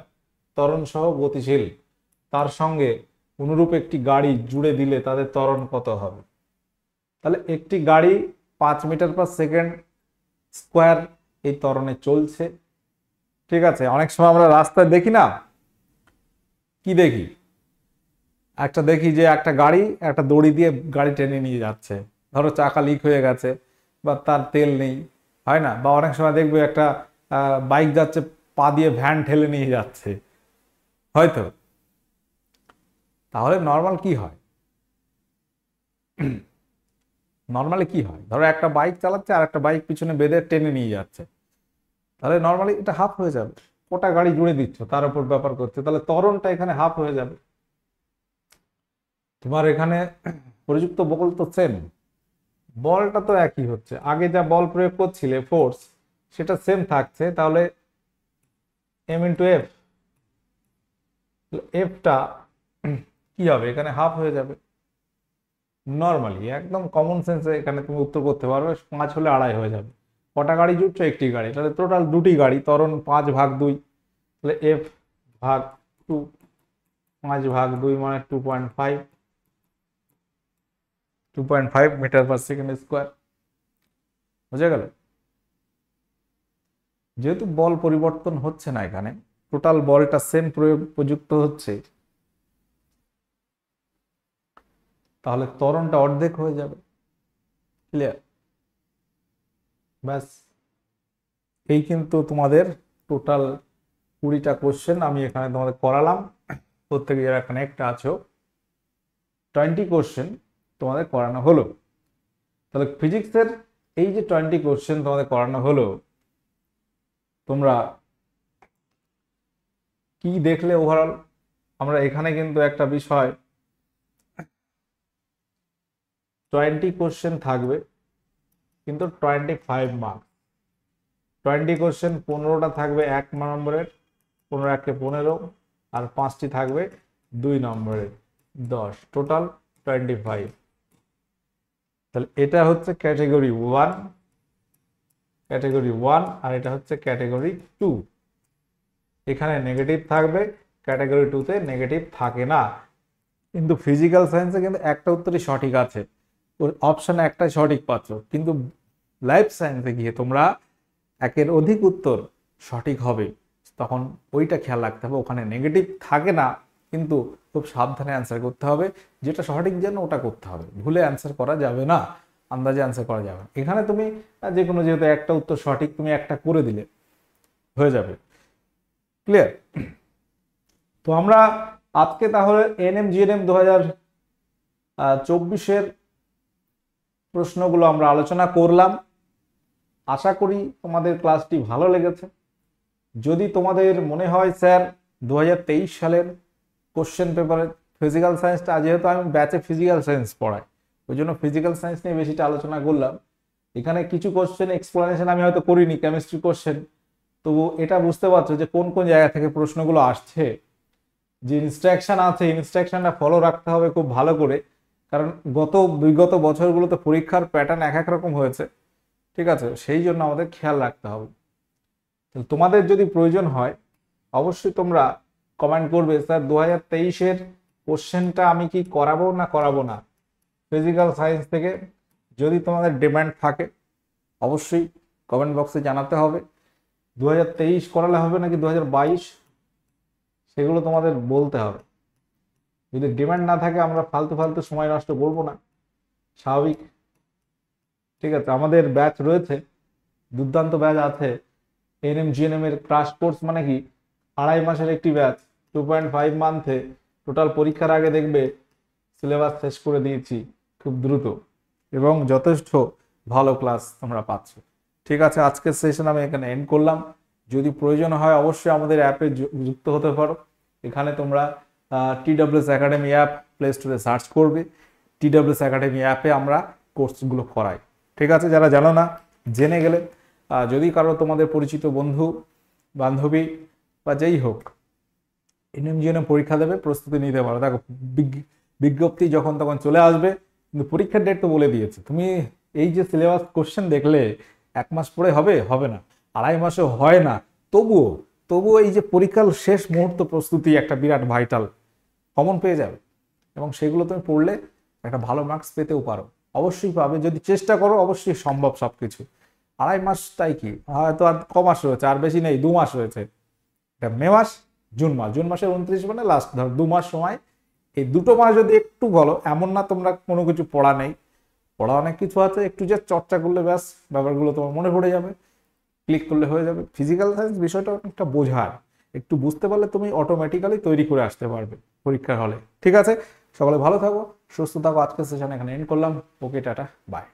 Speaker 1: ত্বরণ সহ গতিশীল, তার সঙ্গে অনুরূপ একটি গাড়ি জুড়ে দিলে তাদের ত্বরণ কত হবে? তাহলে একটি গাড়ি 5 মিটার পার সেকেন্ড স্কোয়ার এই ত্বরণে চলছে, ঠিক আছে। অনেক সময় আমরা রাস্তায় দেখি না, কি দেখি, দেখি যে একটা গাড়ি একটা দড়ি দিয়ে গাড়ি টেনে নিয়ে যাচ্ছে, ধরো চাকা লিক হয়ে গেছে বা তার তেল নেই, হয় না? বা অনেক সময় দেখবে একটা বাইক যাচ্ছে, পা দিয়ে ভ্যান ঠেলে নিয়ে যাচ্ছে, হয়তো। তাহলে নর্মাল কি হয়? নর্মালি কি হয়, ধরো একটা বাইক চালাচ্ছে আর একটা বাইক পিছনে বেঁধে টেনে নিয়ে যাচ্ছে, তাহলে নর্মালি এটা হাফ হয়ে যাবে। ওটা গাড়ি জুড়ে দিচ্ছ, তার উপর ব্যাপার করছে, তাহলে ত্বরণটা এখানে হাফ হয়ে যাবে। তোমার এখানে প্রযুক্ত বল তো সেম, বলটা তো একই হচ্ছে, আগে যা বল প্রয়োগ করছিলে ফোর্স, সেটা সেম থাকছে। তাহলে এম ইন্টু এফ, এফটা কি হবে, এখানে হাফ হয়ে যাবে। নর্মালি একদম কমন সেন্সে এখানে তুমি উত্তর করতে পারবে, 5 হলে 2.5 হয়ে যাবে। কটা গাড়ি জুটছো? একটি গাড়ি, তাহলে টোটাল 2টি গাড়ি, ত্বরণ 5/2, তাহলে এফ ভাগ 2, 5/2 মানে 2.5 মিটার পার সেকেন্ড স্কোয়ার। বুঝে গেল? যেহেতু বল পরিবর্তন হচ্ছে না, এখানে টোটাল বলটা সেম প্রযুক্ত হচ্ছে, তাহলে ত্বরণটা অর্ধেক হয়ে যাবে। ক্লিয়ার? ব্যাস, এই কিন্তু তোমাদের টোটাল 20টা কোশ্চেন আমি এখানে তোমাদের করালাম। প্রত্যেকে যারা এখানে একটা আছো, 20 কোশ্চেন তোমাদের করানো হলো। তাহলে ফিজিক্সের এই যে 20 কোশ্চেন তোমাদের করানো হলো, তোমরা কি দেখলে ওভারঅল? আমরা এখানে কিন্তু একটা বিষয়, 20 কোশ্চেন থাকবে কিন্তু 25 মার্কস। 20 কোশ্চেন 15টা থাকবে 1 নম্বরের, 15 15, আর 5টি থাকবে 2 নম্বরের, 10, টোটাল 25। তাহলে এটা হচ্ছে ক্যাটাগরি 1, আর এটা হচ্ছে ক্যাটাগরি 2। এখানে নেগেটিভ থাকবে, ক্যাটাগরি 2-তে নেগেটিভ থাকে না। কিন্তু ফিজিক্যাল সায়েন্সে কিন্তু একটা উত্তরই সঠিক আছে, অপশন একটাই সঠিক পাচ্ছ, কিন্তু লাইফ সায়েন্সে গিয়ে তোমরা একের অধিক উত্তর সঠিক হবে, তখন ওইটা খেয়াল রাখতে হবে। ওখানে নেগেটিভ থাকে না, কিন্তু খুব সাবধানে অ্যান্সার করতে হবে, যেটা সঠিক যেন ওটা করতে হবে, ভুলে অ্যান্সার করা যাবে না, আন্দাজে অ্যান্সার করা যাবে না। এখানে তুমি যে কোনো, যেহেতু একটা উত্তর সঠিক, তুমি একটা করে দিলে হয়ে যাবে। ক্লিয়ার? তো আমরা আজকে তাহলে এনএম জিএনএম 2024-এর প্রশ্নগুলো আমরা আলোচনা করলাম। আশা করি তোমাদের ক্লাসটি ভালো লেগেছে। যদি তোমাদের মনে হয় স্যার 2023 সালের কোশ্চেন পেপারের ফিজিক্যাল সায়েন্সটা, যেহেতু আমি ব্যাচে ফিজিক্যাল সায়েন্স পড়াই, ওই জন্য ফিজিক্যাল সায়েন্স নিয়ে বেশিটা আলোচনা করলাম। এখানে কিছু কোশ্চেন এক্সপ্লানেশন আমি হয়তো করিনি, কেমিস্ট্রি কোশ্চেন, তবু এটা বুঝতে পারছো যে কোন কোন জায়গা থেকে প্রশ্নগুলো আসছে। যে ইনস্ট্রাকশন আছে, ইনস্ট্রাকশনটা ফলো রাখতে হবে খুব ভালো করে, কারণ বিগত বছরগুলোতে পরীক্ষার প্যাটার্ন এক এক রকম হয়েছে, ঠিক আছে, সেই জন্য আমাদের খেয়াল রাখতে হবে। তোমাদের যদি প্রয়োজন হয় অবশ্যই তোমরা কমেন্ট করবে, স্যার 2023-এর কোশ্চেনটা আমি কি করাবো না করাবো না ফিজিক্যাল সায়েন্স থেকে। যদি তোমাদের ডিমান্ড থাকে অবশ্যই কমেন্ট বক্সে জানাতে হবে। 2023 করালে হবে নাকি 2022, সেগুলো তোমাদের বলতে হবে। যদি ডিমান্ড না থাকে আমরা ফালতু ফালতু সময় নষ্ট করবো না, স্বাভাবিক। ঠিক আছে, আমাদের ব্যাচ রয়েছে, দুর্দান্ত ব্যাচ আছে। এনএম জিএনএম এর ক্রাশ কোর্স মানে কি 2.5 মাসের একটি ব্যাচ, 2.5 মান্থে টোটাল পরীক্ষার আগে দেখবে সিলেবাস শেষ করে দিয়েছি খুব দ্রুত, এবং যথেষ্ট ভালো ক্লাস তোমরা পাচ্ছ। ঠিক আছে, আজকের সেশন আমি এখানে এন্ড করলাম। যদি প্রয়োজন হয় অবশ্যই আমাদের অ্যাপে যুক্ত হতে পারো। এখানে তোমরা TWS একাডেমি অ্যাপ প্লে স্টোরে সার্চ করবে। TWS একাডেমি অ্যাপে আমরা কোর্সগুলো করাই। ঠিক আছে, যারা জানো না জেনে গেলে। যদি কারো তোমাদের পরিচিত বন্ধু বান্ধবী বা যেই হোক NMGNM পরীক্ষা দেবে, প্রস্তুতি নিতে পারো। দেখো বিজ্ঞপ্তি যখন তখন চলে আসবে, কিন্তু পরীক্ষার ডেট তো বলে দিয়েছে। তুমি এই যে সিলেবাস কোশ্চেন দেখলে 1 মাস পরে হবে, হবে না, 2.5 মাসে হয় না, তবুও এই যে পরীক্ষার শেষ মুহূর্ত প্রস্তুতি একটা বিরাট ভাইটাল কমন পেয়ে যাবে, এবং সেগুলো তুমি পড়লে একটা ভালো মার্কস পেতেও পারো। অবশ্যই পাবে যদি চেষ্টা করো, অবশ্যই সম্ভব সবকিছু। 2.5 মাসটাই কি, হয়তো আর ক মাস রয়েছে, আর বেশি নেই, 2 মাস রয়েছে। এটা মে মাস, জুন মাসের 29 মানে লাস্ট, ধর 2 মাস সময়। এই 2টো মাস যদি একটু বলো, এমন না তোমরা কোনো কিছু পড়া নেই, পড়া অনেক কিছু আছে, একটু যে চর্চা করলে ব্যাস ব্যাপারগুলো তোমার মনে পড়ে যাবে, ক্লিক করলে হয়ে যাবে। ফিজিক্যাল সায়েন্স বিষয়টা একটা বোঝার, একটু বুঝতে পারলে তুমি অটোমেটিক্যালি তৈরি করে আসতে পারবে পরীক্ষার হলে। ঠিক আছে, সকলে ভালো থাকো, সুস্থ থাকো। আজকের সেশন এখানে এন্ড করলাম। ওকে, টাটা, বাই।